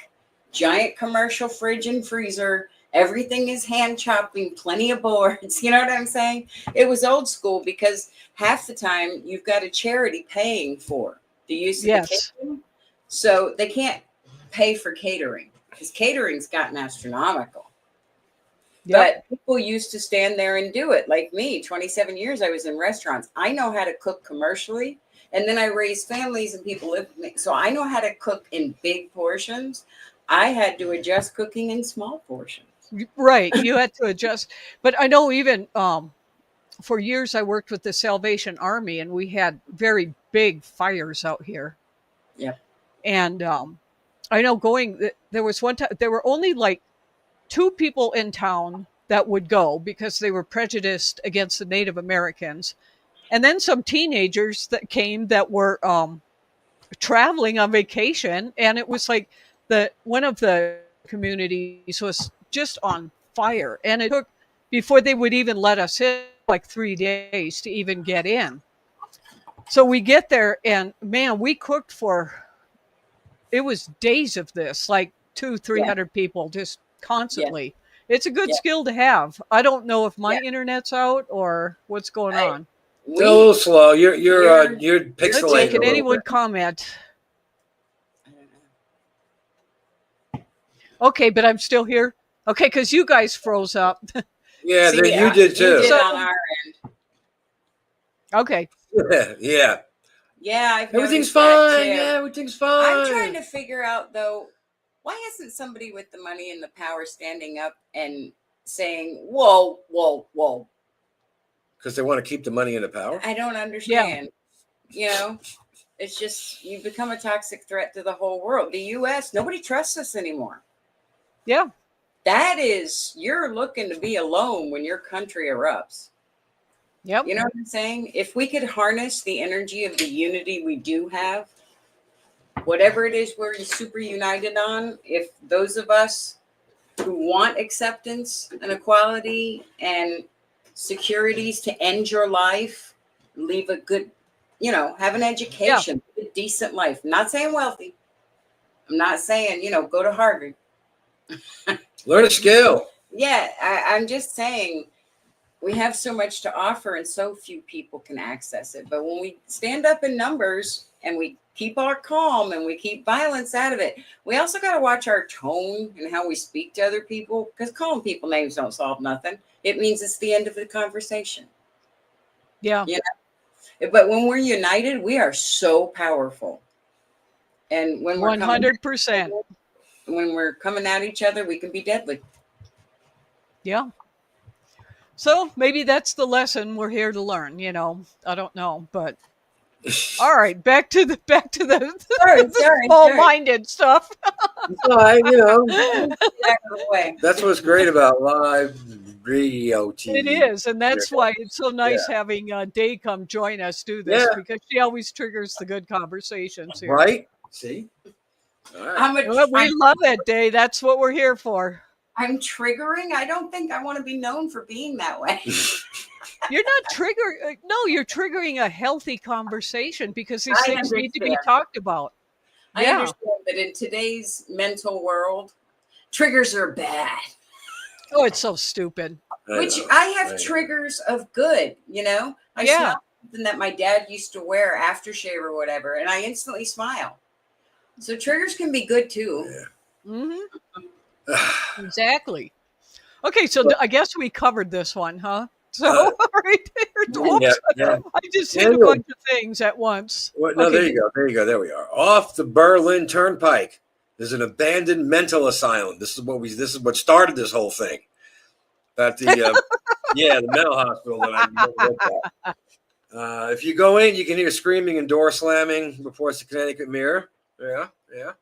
[SPEAKER 5] giant commercial fridge and freezer. Everything is hand chopping, plenty of boards. You know what I'm saying? It was old school, because half the time you've got a charity paying for the use of the kitchen. So they can't pay for catering, because catering's gotten astronomical. But people used to stand there and do it. Like me, 27 years I was in restaurants. I know how to cook commercially. And then I raised families and people live with me. So I know how to cook in big portions. I had to adjust cooking in small portions.
[SPEAKER 3] Right. You had to adjust. But I know even for years I worked with the Salvation Army, and we had very big fires out here.
[SPEAKER 5] Yeah.
[SPEAKER 3] And I know there was one time, there were only like 2 people in town that would go because they were prejudiced against the Native Americans. And then some teenagers that came that were traveling on vacation. And it was like one of the communities was just on fire. And it took, before they would even let us in, like 3 days to even get in. So we get there, and man, we cooked it was days of this, like 200-300 people just constantly. It's a good skill to have. I don't know if my internet's out or what's going on.
[SPEAKER 4] It's a little slow. You're pixelated.
[SPEAKER 3] Let's see, can anyone comment? Okay, but I'm still here. Okay, because you guys froze up.
[SPEAKER 4] Yeah, you did too.
[SPEAKER 5] You did on our end.
[SPEAKER 3] Okay.
[SPEAKER 4] Yeah.
[SPEAKER 5] Yeah,
[SPEAKER 4] Everything's fine. Yeah, everything's fine.
[SPEAKER 5] I'm trying to figure out, though, why isn't somebody with the money and the power standing up and saying, whoa, whoa, whoa?
[SPEAKER 4] Because they want to keep the money and the power?
[SPEAKER 5] I don't understand. It's just, you become a toxic threat to the whole world. The U.S., nobody trusts us anymore.
[SPEAKER 3] Yeah.
[SPEAKER 5] That is, you're looking to be alone when your country erupts.
[SPEAKER 3] Yep.
[SPEAKER 5] You know what I'm saying? If we could harness the energy of the unity we do have, whatever it is we're super united on, if those of us who want acceptance and equality and securities to end your life, leave a good, have an education, a decent life. I'm not saying wealthy. I'm not saying, go to Harvard.
[SPEAKER 4] Learn a skill.
[SPEAKER 5] Yeah, I'm just saying, we have so much to offer and so few people can access it. But when we stand up in numbers and we keep our calm and we keep violence out of it, we also got to watch our tone and how we speak to other people, because calling people names don't solve nothing. It means it's the end of the conversation.
[SPEAKER 3] Yeah.
[SPEAKER 5] But when we're united, we are so powerful. And when we're
[SPEAKER 3] 100%.
[SPEAKER 5] When we're coming at each other, we can be deadly.
[SPEAKER 3] Yeah. So maybe that's the lesson we're here to learn, I don't know, but all right, back to the small-minded stuff.
[SPEAKER 4] That's what's great about live radio TV.
[SPEAKER 3] It is, and that's why it's so nice having Day come join us do this, because she always triggers the good conversations here.
[SPEAKER 4] Right? See? All right.
[SPEAKER 3] We love it, Day. That's what we're here for.
[SPEAKER 5] I'm triggering. I don't think I want to be known for being that way.
[SPEAKER 3] You're not triggering. No, you're triggering a healthy conversation, because these things need to be talked about.
[SPEAKER 5] I understand that in today's mental world, triggers are bad.
[SPEAKER 3] Oh, it's so stupid.
[SPEAKER 5] Which I have triggers of good, I smell something that my dad used to wear, aftershave or whatever, and I instantly smile. So triggers can be good too.
[SPEAKER 4] Yeah.
[SPEAKER 3] Mm-hmm. Exactly. Okay, so I guess we covered this one, huh? So right there,
[SPEAKER 4] Yeah,
[SPEAKER 3] oops,
[SPEAKER 4] yeah.
[SPEAKER 3] I just hit a
[SPEAKER 4] Daniel,
[SPEAKER 3] bunch of things at once.
[SPEAKER 4] what, no,
[SPEAKER 3] Okay,
[SPEAKER 4] there you go. There you go. There we are. Off the Berlin Turnpike, there's an abandoned mental asylum. This is what started this whole thing. At the the mental hospital that I looked at. If you go in, you can hear screaming and door slamming before it's the Connecticut Mirror. Yeah, yeah.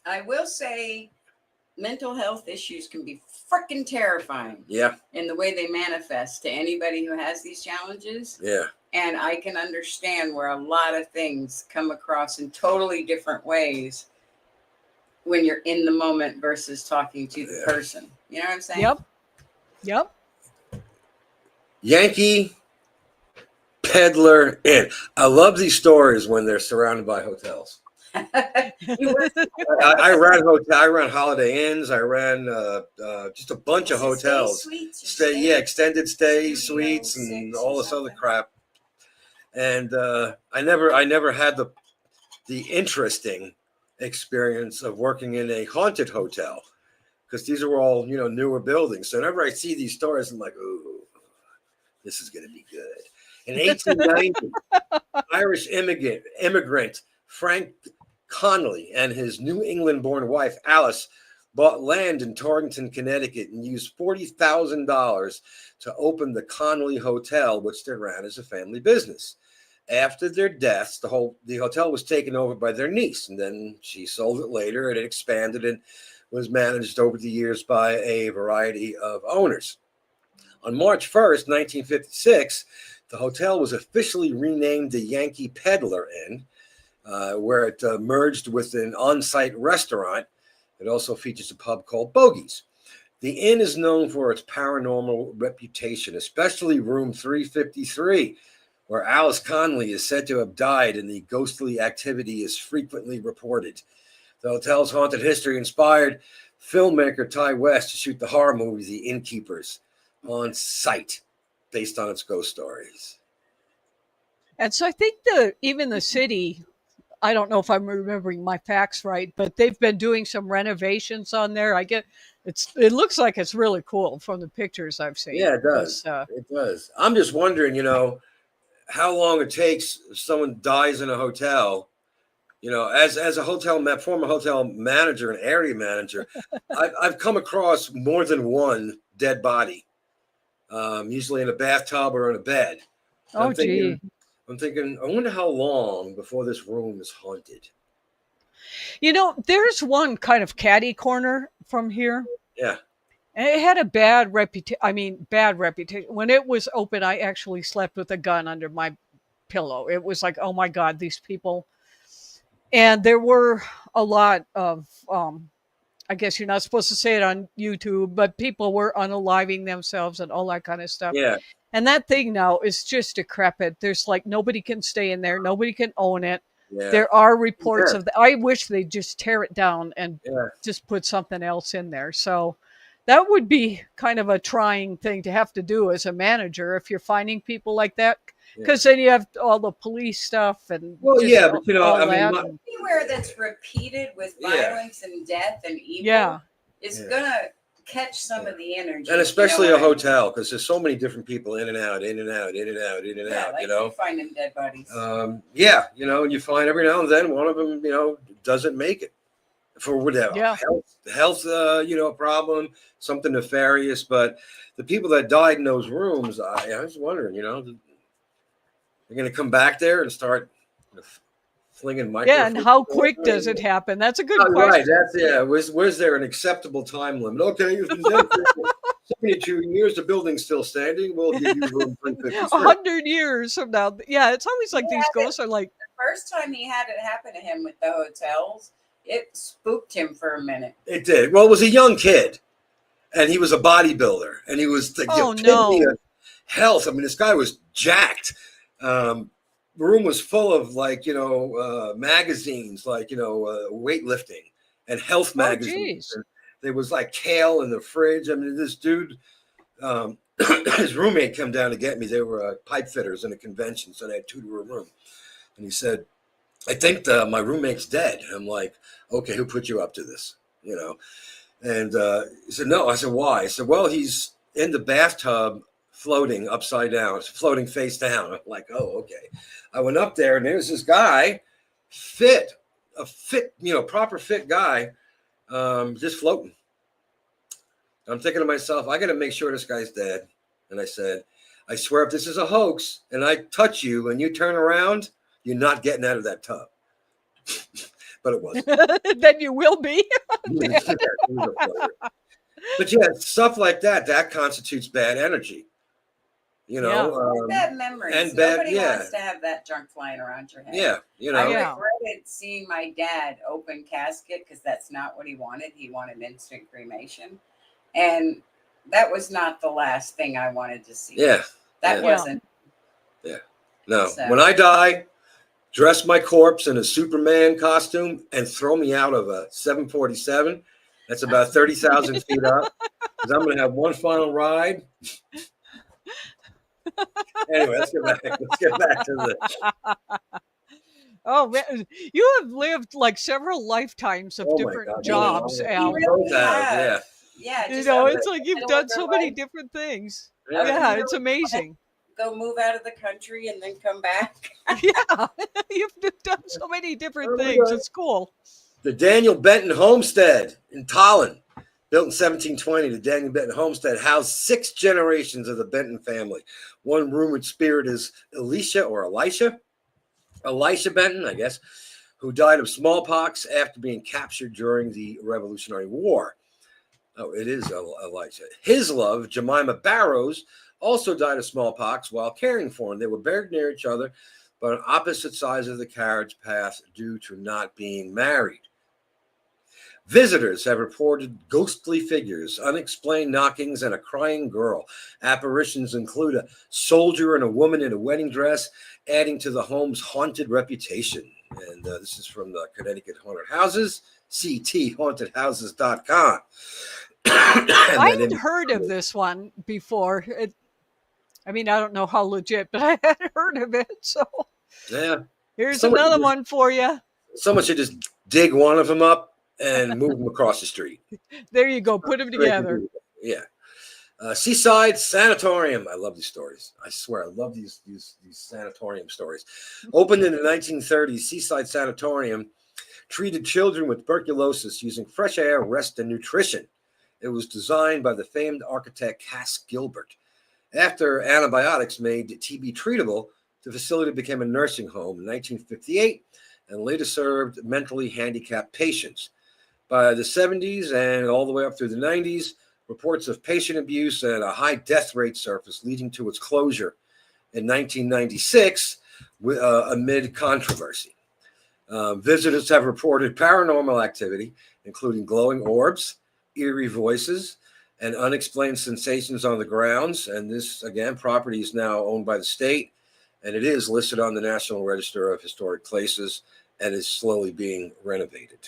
[SPEAKER 5] I will say mental health issues can be freaking terrifying.
[SPEAKER 4] Yeah.
[SPEAKER 5] In the way they manifest to anybody who has these challenges.
[SPEAKER 4] Yeah.
[SPEAKER 5] And I can understand where a lot of things come across in totally different ways when you're in the moment versus talking to the person. You know what I'm saying?
[SPEAKER 3] Yep.
[SPEAKER 4] Yankee Peddler Inn. I love these stories when they're surrounded by hotels. I ran Holiday Inns. I ran just a bunch of hotels. Extended stay suites and all this other crap. And I never had the interesting experience of working in a haunted hotel, because these are all newer buildings. So whenever I see these stories, I'm like, ooh, this is going to be good. In 1890, Irish immigrant Frank Connolly and his New England-born wife, Alice, bought land in Torrington, Connecticut, and used $40,000 to open the Connolly Hotel, which they ran as a family business. After their deaths, the hotel was taken over by their niece, and then she sold it later, and it expanded and was managed over the years by a variety of owners. On March 1st, 1956, the hotel was officially renamed the Yankee Peddler Inn, where it merged with an on-site restaurant. It also features a pub called Bogey's. The inn is known for its paranormal reputation, especially room 353, where Alice Connolly is said to have died, and the ghostly activity is frequently reported. The hotel's haunted history inspired filmmaker Ty West to shoot the horror movie The Innkeepers on site, based on its ghost stories.
[SPEAKER 3] And so I think even the city, I don't know if I'm remembering my facts right, but they've been doing some renovations on there. It looks like it's really cool from the pictures I've seen.
[SPEAKER 4] Yeah, it does. It does. I'm just wondering, how long it takes if someone dies in a hotel. As a former hotel manager and area manager, I've come across more than one dead body, usually in a bathtub or in a bed. I'm thinking, I wonder how long before this room is haunted.
[SPEAKER 3] There's one kind of catty corner from here.
[SPEAKER 4] Yeah.
[SPEAKER 3] And it had a bad reputation. When it was open, I actually slept with a gun under my pillow. It was like, oh my God, these people. And there were a lot of, I guess you're not supposed to say it on YouTube, but people were unaliving themselves and all that kind of stuff.
[SPEAKER 4] Yeah.
[SPEAKER 3] And that thing now is just decrepit. There's like, nobody can stay in there. Nobody can own it. Yeah. There are reports of I wish they'd just tear it down and just put something else in there. So that would be kind of a trying thing to have to do as a manager if you're finding people like that, because then you have all the police stuff and
[SPEAKER 5] anywhere that's repeated with violence and death and evil is gonna catch some of the energy,
[SPEAKER 4] and especially a hotel, because there's so many different people in and out.
[SPEAKER 5] Finding dead bodies.
[SPEAKER 4] And you find every now and then one of them, doesn't make it. For whatever health problem, something nefarious. But the people that died in those rooms, I was wondering, they're going to come back there and start flinging microphones.
[SPEAKER 3] Yeah, and how quick does it happen? That's a good question.
[SPEAKER 4] Right, was there an acceptable time limit? Okay, you've been dead for 72 years. The building's still standing. We'll give you room 353.
[SPEAKER 3] 100 years from now. Yeah, it's always like these ghosts are like.
[SPEAKER 5] The first time he had it happen to him with the hotels, it spooked him for a minute.
[SPEAKER 4] It did. Well, it was a young kid, and he was a bodybuilder, and he was the epitome of health. I mean, this guy was jacked. The room was full of magazines, weightlifting and health magazines. And there was like kale in the fridge. I mean, this dude, his roommate came down to get me. They were pipe fitters in a convention, so they had 2 to a room. And he said, I think my roommate's dead. I'm like, okay, who put you up to this? You know? And he said, no. I said, why? I said, well, he's in the bathtub floating upside down, floating face down. I'm like, oh, okay. I went up there and there's this guy, a fit, proper fit guy, just floating. I'm thinking to myself, I got to make sure this guy's dead. And I said, I swear if this is a hoax and I touch you and you turn around, you're not getting out of that tub. But it wasn't.
[SPEAKER 3] Then you will be.
[SPEAKER 4] But yeah, stuff like that constitutes bad energy.
[SPEAKER 5] Bad memories. And nobody wants to have that junk flying around your head.
[SPEAKER 4] Yeah,
[SPEAKER 5] I regretted seeing my dad open casket because that's not what he wanted. He wanted instant cremation. And that was not the last thing I wanted to see.
[SPEAKER 4] Yeah.
[SPEAKER 5] That wasn't.
[SPEAKER 4] Yeah. No. So. When I die, dress my corpse in a Superman costume and throw me out of a 747. That's about 30,000 feet up. Because I'm going to have one final ride. Anyway, let's get back to the.
[SPEAKER 3] Oh man, you have lived like several lifetimes of different jobs, Al.
[SPEAKER 5] Yeah,
[SPEAKER 3] it's like you've done so many different things. Yeah, it's amazing.
[SPEAKER 5] Go move out of the country and then come back.
[SPEAKER 3] Yeah, you've done so many different things. It's cool.
[SPEAKER 4] The Daniel Benton Homestead in Tolland, built in 1720, the Daniel Benton Homestead housed 6 generations of the Benton family. One rumored spirit is Elisha Benton, I guess, who died of smallpox after being captured during the Revolutionary War. Oh, it is Elisha. His love, Jemima Barrows, also died of smallpox while caring for him. They were buried near each other, but on opposite sides of the carriage path due to not being married. Visitors have reported ghostly figures, unexplained knockings, and a crying girl. Apparitions include a soldier and a woman in a wedding dress, adding to the home's haunted reputation. And this is from the Connecticut Haunted Houses, cthauntedhouses.com.
[SPEAKER 3] I hadn't heard of this one before. I don't know how legit, but I had heard of it. So
[SPEAKER 4] yeah,
[SPEAKER 3] here's another one for you.
[SPEAKER 4] Someone should just dig one of them up and move them across the street.
[SPEAKER 3] There you go. Put them together.
[SPEAKER 4] Yeah. Seaside Sanatorium. I love these stories. I swear, I love these sanatorium stories. Opened in the 1930s, Seaside Sanatorium treated children with tuberculosis using fresh air, rest, and nutrition. It was designed by the famed architect Cass Gilbert. After antibiotics made TB treatable, the facility became a nursing home in 1958 and later served mentally handicapped patients. By the 70s and all the way up through the 90s, reports of patient abuse and a high death rate surfaced, leading to its closure in 1996 amid controversy. Visitors have reported paranormal activity, including glowing orbs, eerie voices, and unexplained sensations on the grounds. And this, again, property is now owned by the state, and it is listed on the National Register of Historic Places and is slowly being renovated.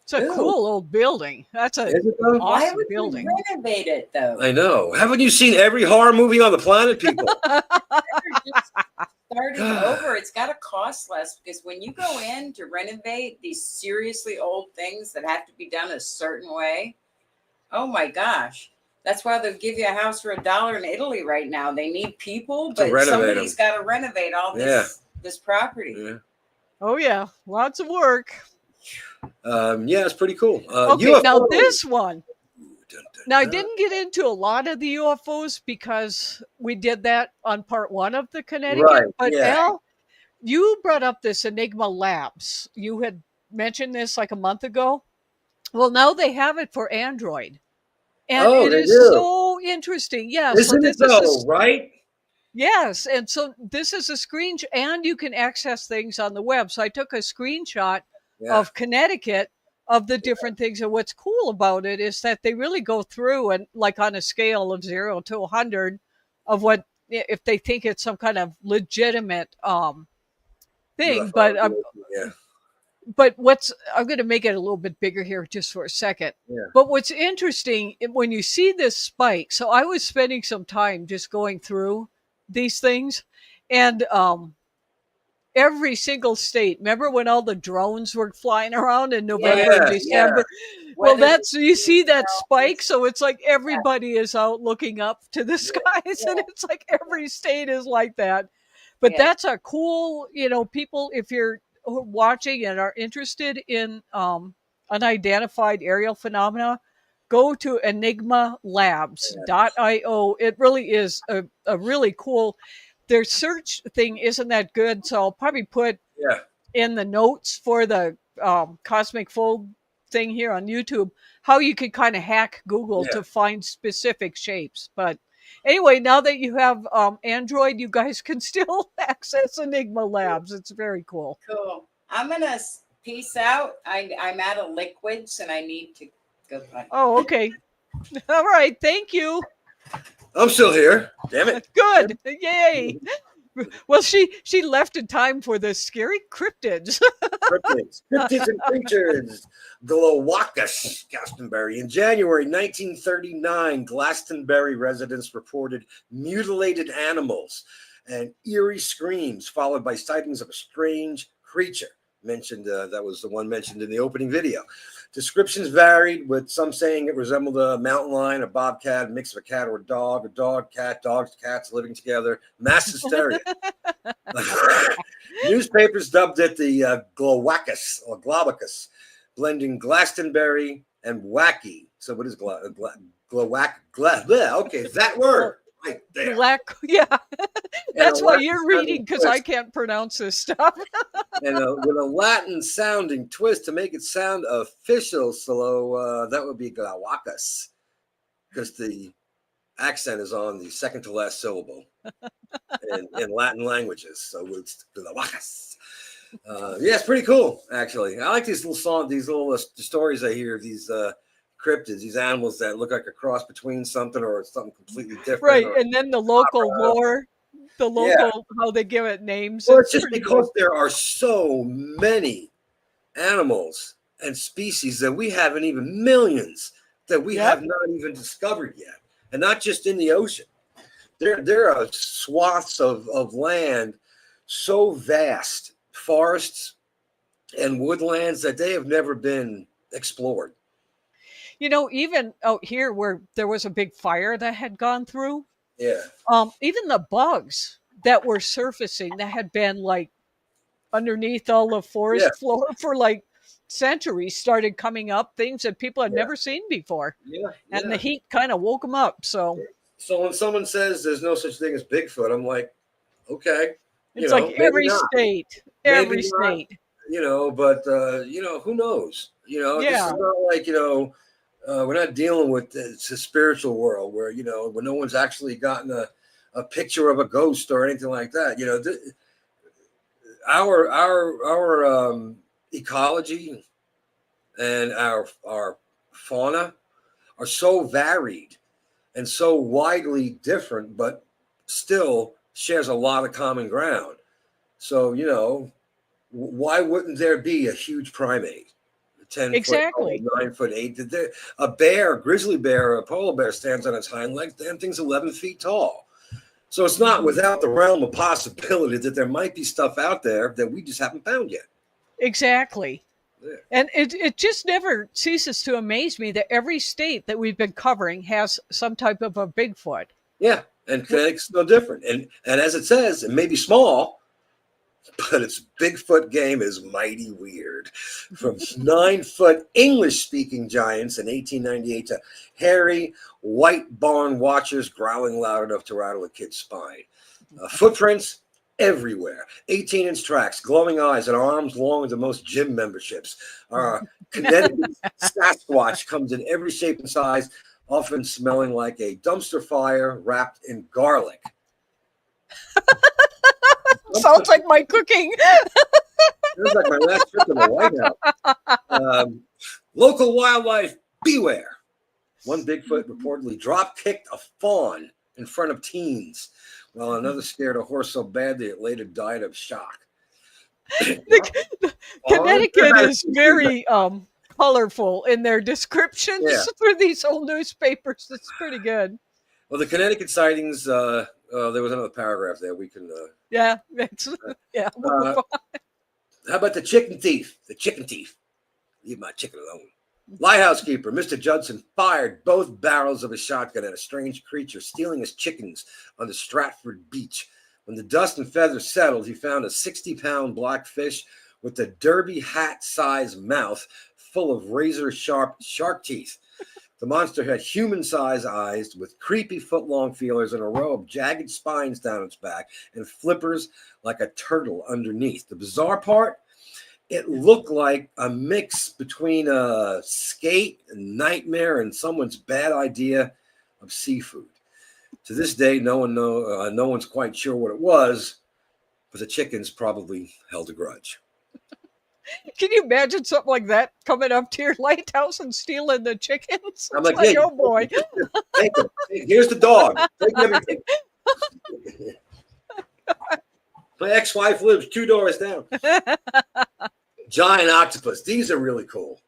[SPEAKER 3] It's a cool old building. That's an awesome building.
[SPEAKER 5] Renovate it, though.
[SPEAKER 4] I know. Haven't you seen every horror movie on the planet, people?
[SPEAKER 5] Starting over, it's got to cost less, because when you go in to renovate these seriously old things that have to be done a certain way, oh my gosh. That's why they'll give you a house for $1 in Italy right now. They need people, but somebody's got to renovate all this property.
[SPEAKER 4] Yeah.
[SPEAKER 3] Oh, yeah. Lots of work.
[SPEAKER 4] Yeah, it's pretty cool.
[SPEAKER 3] Okay, UFO. Now this one. Now, I didn't get into a lot of the UFOs because we did that on part 1 of the Connecticut. Right, but Al, you brought up this Enigma Labs. You had mentioned this like a month ago. Well, now they have it for Android. And it is so interesting. Yes.
[SPEAKER 4] Isn't it though, right?
[SPEAKER 3] Yes. And so this is a screenshot, and you can access things on the web. So I took a screenshot of Connecticut of the different things. And what's cool about it is that they really go through and like on a scale of 0 to 100 of what, if they think it's some kind of legitimate thing. But I'm going to make it a little bit bigger here just for a second. Yeah. But what's interesting when you see this spike, so I was spending some time just going through these things, and every single state. Remember when all the drones were flying around in November and
[SPEAKER 4] Yeah,
[SPEAKER 3] December?
[SPEAKER 4] yeah.
[SPEAKER 3] Well,
[SPEAKER 5] Weather
[SPEAKER 3] that's you see that spike,
[SPEAKER 5] conditions.
[SPEAKER 3] so it's like everybody is out looking up to the skies, and it's like every state is like that. But
[SPEAKER 5] Yeah.
[SPEAKER 3] that's a cool, people, if you're watching and are interested in unidentified aerial phenomena, go to enigmalabs.io. It really is a really cool. Their search thing isn't that good, so I'll probably put
[SPEAKER 4] Yeah.
[SPEAKER 3] in the notes for the Cosmic Fold thing here on YouTube how you could kind of hack Google
[SPEAKER 4] Yeah.
[SPEAKER 3] to find specific shapes. But anyway, now that you have Android, you guys can still access Enigma Labs. It's very cool.
[SPEAKER 5] Cool. I'm gonna peace out. I'm out of liquids and I need to go potty.
[SPEAKER 3] Oh, okay. All right. Thank you.
[SPEAKER 4] I'm still here. Damn it.
[SPEAKER 3] Good. Yay. Well, she left in time for the scary cryptids.
[SPEAKER 4] Cryptids and creatures. Glowacus, Glastonbury. In January 1939, Glastonbury residents reported mutilated animals and eerie screams, followed by sightings of a strange creature. Mentioned that was the one mentioned in the opening video. Descriptions varied, with some saying it resembled a mountain lion, a bobcat, a mix of a cat or a dog, cat, dogs, cats living together. Mass hysteria. Newspapers dubbed it the Glowacus or Globacus, blending Glastonbury and wacky. So what is Glowac? Okay, that word right there.
[SPEAKER 3] Yeah. That's why
[SPEAKER 4] Latin
[SPEAKER 3] you're reading, because I
[SPEAKER 4] twist.
[SPEAKER 3] can't pronounce this stuff.
[SPEAKER 4] And with a Latin sounding twist to make it sound official. So that would be Glowacus, because the accent is on the second to last syllable in Latin languages. So it's Glowacus. Yeah, it's pretty cool, actually. I like these little stories I hear of these cryptids, these animals that look like a cross between something or something completely different.
[SPEAKER 3] Right. And then the local lore, how they give it names.
[SPEAKER 4] Well, it's just because there are so many animals and species that we haven't even millions that we have not even discovered yet. And not just in the ocean. There are swaths of land so vast, forests and woodlands, that they have never been explored.
[SPEAKER 3] Even out here where there was a big fire that had gone through,
[SPEAKER 4] Yeah.
[SPEAKER 3] even the bugs that were surfacing that had been like underneath all the forest floor for like centuries started coming up, things that people had never seen before.
[SPEAKER 4] Yeah.
[SPEAKER 3] And the heat kind of woke them up. So
[SPEAKER 4] when someone says there's no such thing as Bigfoot, I'm like, okay.
[SPEAKER 3] It's like every state.
[SPEAKER 4] But who knows? This is not like, we're not dealing with it's a spiritual world where, when no one's actually gotten a picture of a ghost or anything like that. Our ecology and our fauna are so varied and so widely different, but still shares a lot of common ground. So, why wouldn't there be a huge primate? 10
[SPEAKER 3] exactly.
[SPEAKER 4] foot, 9 foot 8. A bear, grizzly bear, a polar bear stands on its hind legs. Damn thing's 11 feet tall. So it's not without the realm of possibility that there might be stuff out there that we just haven't found yet.
[SPEAKER 3] Exactly. Yeah. And it just never ceases to amaze me that every state that we've been covering has some type of a Bigfoot.
[SPEAKER 4] Yeah, and Connecticut's no different. And as it says, it may be small, but its Bigfoot game is mighty weird. From 9-foot English-speaking giants in 1898 to hairy white barn watchers growling loud enough to rattle a kid's spine. Footprints everywhere. 18-inch tracks, glowing eyes, and arms long as the most gym memberships. Connecticut Sasquatch comes in every shape and size, often smelling like a dumpster fire wrapped in garlic.
[SPEAKER 3] Sounds like my cooking.
[SPEAKER 4] Sounds like my last trip to the White House. Local wildlife, beware. One Bigfoot reportedly drop-kicked a fawn in front of teens, while another scared a horse so badly it later died of shock.
[SPEAKER 3] Connecticut is very colorful in their descriptions for these old newspapers. It's pretty good.
[SPEAKER 4] Well, the Connecticut sightings There was another paragraph there. We can.
[SPEAKER 3] Yeah, yeah. We'll move on.
[SPEAKER 4] How about the chicken thief? The chicken thief. Leave my chicken alone. Lighthouse keeper Mr. Judson fired both barrels of a shotgun at a strange creature stealing his chickens on the Stratford beach. When the dust and feathers settled, he found a 60-pound black fish with a derby hat-sized mouth full of razor-sharp shark teeth. The monster had human-sized eyes with creepy foot-long feelers and a row of jagged spines down its back and flippers like a turtle underneath. The bizarre part? It looked like a mix between a skate, a nightmare, and someone's bad idea of seafood. To this day, no one's quite sure what it was, but the chickens probably held a grudge.
[SPEAKER 3] Can you imagine something like that coming up to your lighthouse and stealing the chickens?
[SPEAKER 4] I'm like, hey,
[SPEAKER 3] oh boy.
[SPEAKER 4] Take them. Here's the dog. Take everything. My ex-wife lives 2 doors down. Giant octopus. These are really cool.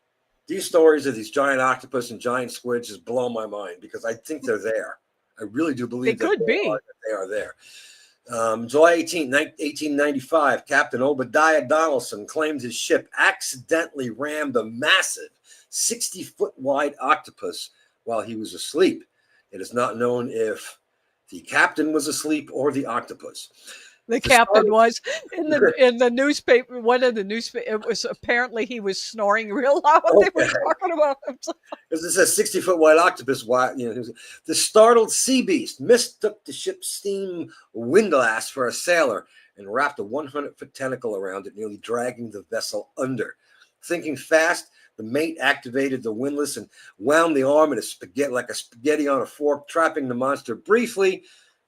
[SPEAKER 4] These stories of these giant octopus and giant squids just blow my mind because I think they're there. I really do believe
[SPEAKER 3] they could be.
[SPEAKER 4] They are there. July 18, 1895, Captain Obadiah Danielson claimed his ship accidentally rammed a massive 60-foot wide octopus while he was asleep. It is not known if the captain was asleep or the octopus.
[SPEAKER 3] The captain was in the newspaper. One of the newspaper. It was apparently he was snoring real loud.
[SPEAKER 4] Okay.
[SPEAKER 3] They were talking about him.
[SPEAKER 4] Because it's a 60-foot wide octopus. The startled sea beast mistook the ship's steam windlass for a sailor and wrapped a 100-foot tentacle around it, nearly dragging the vessel under. Thinking fast, the mate activated the windlass and wound the arm in like a spaghetti on a fork, trapping the monster briefly.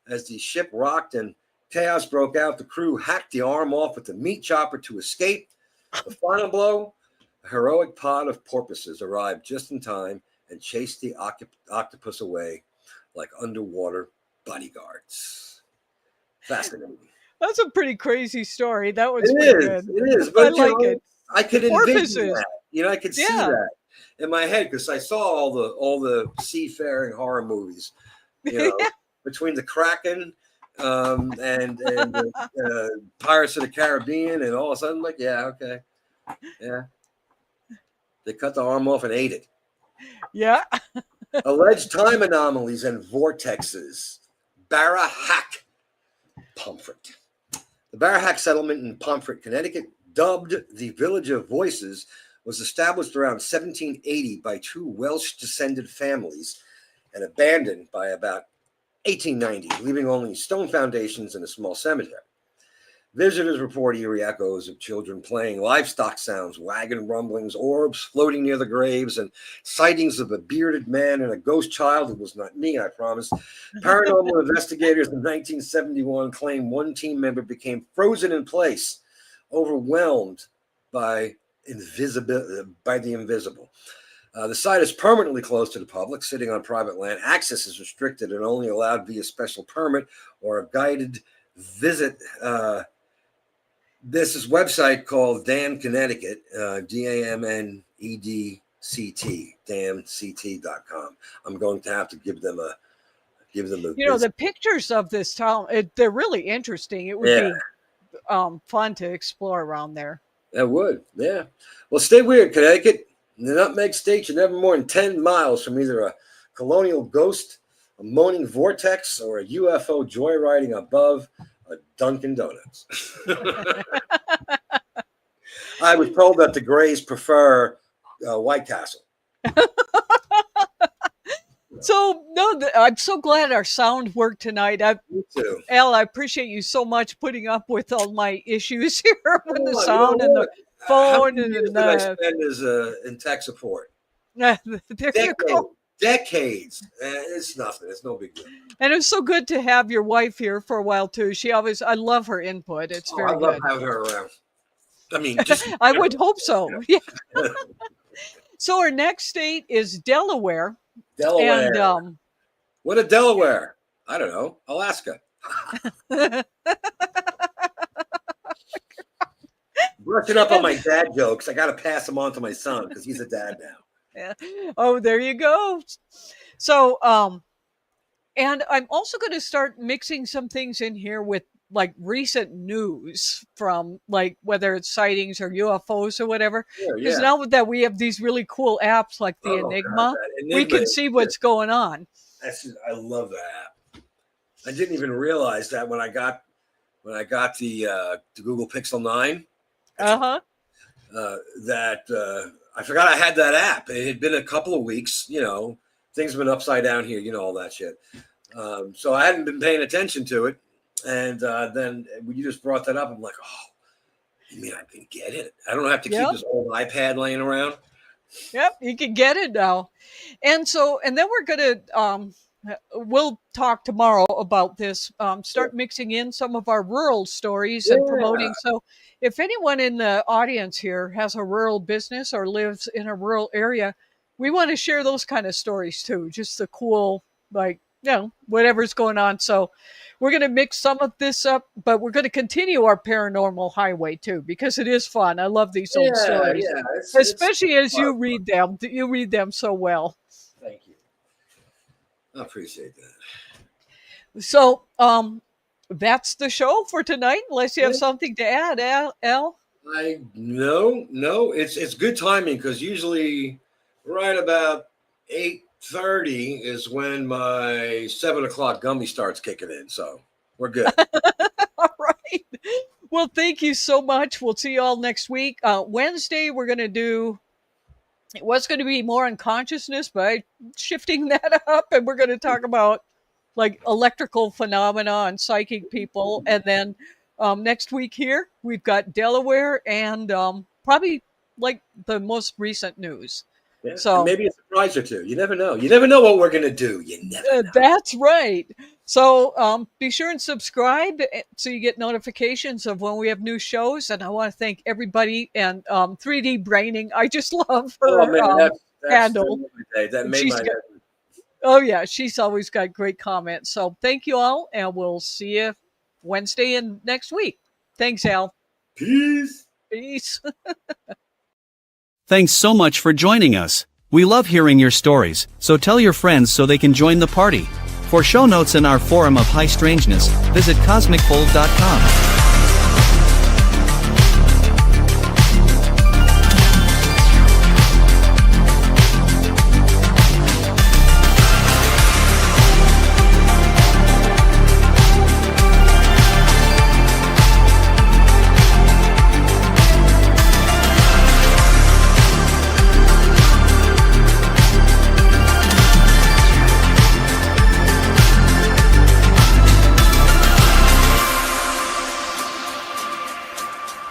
[SPEAKER 4] As the ship rocked and chaos broke out, the crew hacked the arm off with the meat chopper to escape. The final blow, a heroic pod of porpoises arrived just in time and chased the octopus away like underwater bodyguards. Fascinating.
[SPEAKER 3] That's a pretty crazy story. That was
[SPEAKER 4] good. It is. But
[SPEAKER 3] I like it.
[SPEAKER 4] I could envision that. I could see
[SPEAKER 3] Yeah.
[SPEAKER 4] that in my head because I saw all the seafaring horror movies. Between the Kraken and Pirates of the Caribbean, and all of a sudden, like, yeah, okay, yeah, they cut the arm off and ate it.
[SPEAKER 3] Yeah.
[SPEAKER 4] Alleged time anomalies and vortexes. Barahack, Pomfret. The Barahack settlement in Pomfret, Connecticut, dubbed the Village of Voices, was established around 1780 by 2 Welsh-descended families and abandoned by about 1890, leaving only stone foundations and a small cemetery. Visitors report eerie echoes of children playing, livestock sounds, wagon rumblings, orbs floating near the graves, and sightings of a bearded man and a ghost child. It was not me, I promise. Paranormal investigators in 1971 claim one team member became frozen in place, overwhelmed by the invisible. The site is permanently closed to the public, sitting on private land. Access is restricted and only allowed via special permit or a guided visit. This is a website called Dan Connecticut, DAMNEDCT, damnct.com. I'm going to have to give them a
[SPEAKER 3] the pictures of this town, they're really interesting. It would be fun to explore around there.
[SPEAKER 4] That would, yeah. Well, stay weird, Connecticut. In the Nutmeg State, you're never more than 10 miles from either a colonial ghost, a moaning vortex, or a UFO joyriding above a Dunkin' Donuts. I was told that the Greys prefer White Castle.
[SPEAKER 3] So, I'm so glad our sound worked tonight.
[SPEAKER 4] Me too.
[SPEAKER 3] Al, I appreciate you so much putting up with all my issues here with the sound and the phone.
[SPEAKER 4] How many years did I spend in tech support?
[SPEAKER 3] There you go.
[SPEAKER 4] Decades. It's nothing. It's no big deal.
[SPEAKER 3] And it was so good to have your wife here for a while too. I love her input. It's very good.
[SPEAKER 4] I love having her around. I mean,
[SPEAKER 3] I would hope so. Yeah. So our next state is Delaware.
[SPEAKER 4] Delaware.
[SPEAKER 3] And
[SPEAKER 4] what a Delaware? I don't know. Alaska. Brushing up on my dad jokes. I got to pass them on to my son because he's a dad now.
[SPEAKER 3] Yeah. Oh, there you go. So, And I'm also going to start mixing some things in here with like recent news from like whether it's sightings or UFOs or whatever.
[SPEAKER 4] Sure,
[SPEAKER 3] Because
[SPEAKER 4] yeah.
[SPEAKER 3] now that we have these really cool apps like the
[SPEAKER 4] Oh, God,
[SPEAKER 3] Enigma,
[SPEAKER 4] that
[SPEAKER 3] we
[SPEAKER 4] Enigma
[SPEAKER 3] can
[SPEAKER 4] is
[SPEAKER 3] see what's going on.
[SPEAKER 4] I love that app. I didn't even realize that when I got the Google Pixel 9.
[SPEAKER 3] Uh-huh.
[SPEAKER 4] I forgot I had that app. It had been a couple of weeks, things have been upside down here, all that shit. So I hadn't been paying attention to it. And then when you just brought that up, I'm like, oh, you mean I can get it? I don't have to keep this old iPad laying around.
[SPEAKER 3] Yep, you can get it now. And then we're going to, we'll talk tomorrow about this, start mixing in some of our rural stories and promoting. So if anyone in the audience here has a rural business or lives in a rural area, we want to share those kind of stories too. Just the cool, like, whatever's going on. So we're going to mix some of this up, but we're going to continue our Paranormal Highway too, because it is fun. I love these old stories, especially as you read them. You read them so well.
[SPEAKER 4] Thank you. I appreciate that.
[SPEAKER 3] So, that's the show for tonight. Unless you have something to add, Al.
[SPEAKER 4] No. It's good timing because usually right about 8:30 is when my 7 o'clock gummy starts kicking in. So we're good.
[SPEAKER 3] All right. Well, thank you so much. We'll see you all next week. Wednesday, we're going to do. It was going to be more on consciousness, but I'm shifting that up, and we're going to talk about like electrical phenomena and psychic people. And then next week here, we've got Delaware and probably like the most recent news.
[SPEAKER 4] Yeah,
[SPEAKER 3] so
[SPEAKER 4] maybe a surprise or two. You never know. You never know what we're going to do. You never know.
[SPEAKER 3] That's right. So be sure and subscribe so you get notifications of when we have new shows. And I want to thank everybody and 3D Braining. I just love her
[SPEAKER 4] that's
[SPEAKER 3] handle.
[SPEAKER 4] That made my day.
[SPEAKER 3] Oh, yeah. She's always got great comments. So thank you all. And we'll see you Wednesday and next week. Thanks, Al.
[SPEAKER 4] Peace.
[SPEAKER 3] Peace.
[SPEAKER 6] Thanks so much for joining us. We love hearing your stories, so tell your friends so they can join the party. For show notes and our forum of high strangeness, visit cosmicfold.com.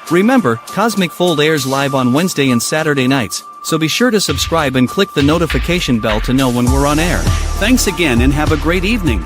[SPEAKER 6] Remember, Cosmic Fold airs live on Wednesday and Saturday nights, so be sure to subscribe and click the notification bell to know when we're on air. Thanks again and have a great evening.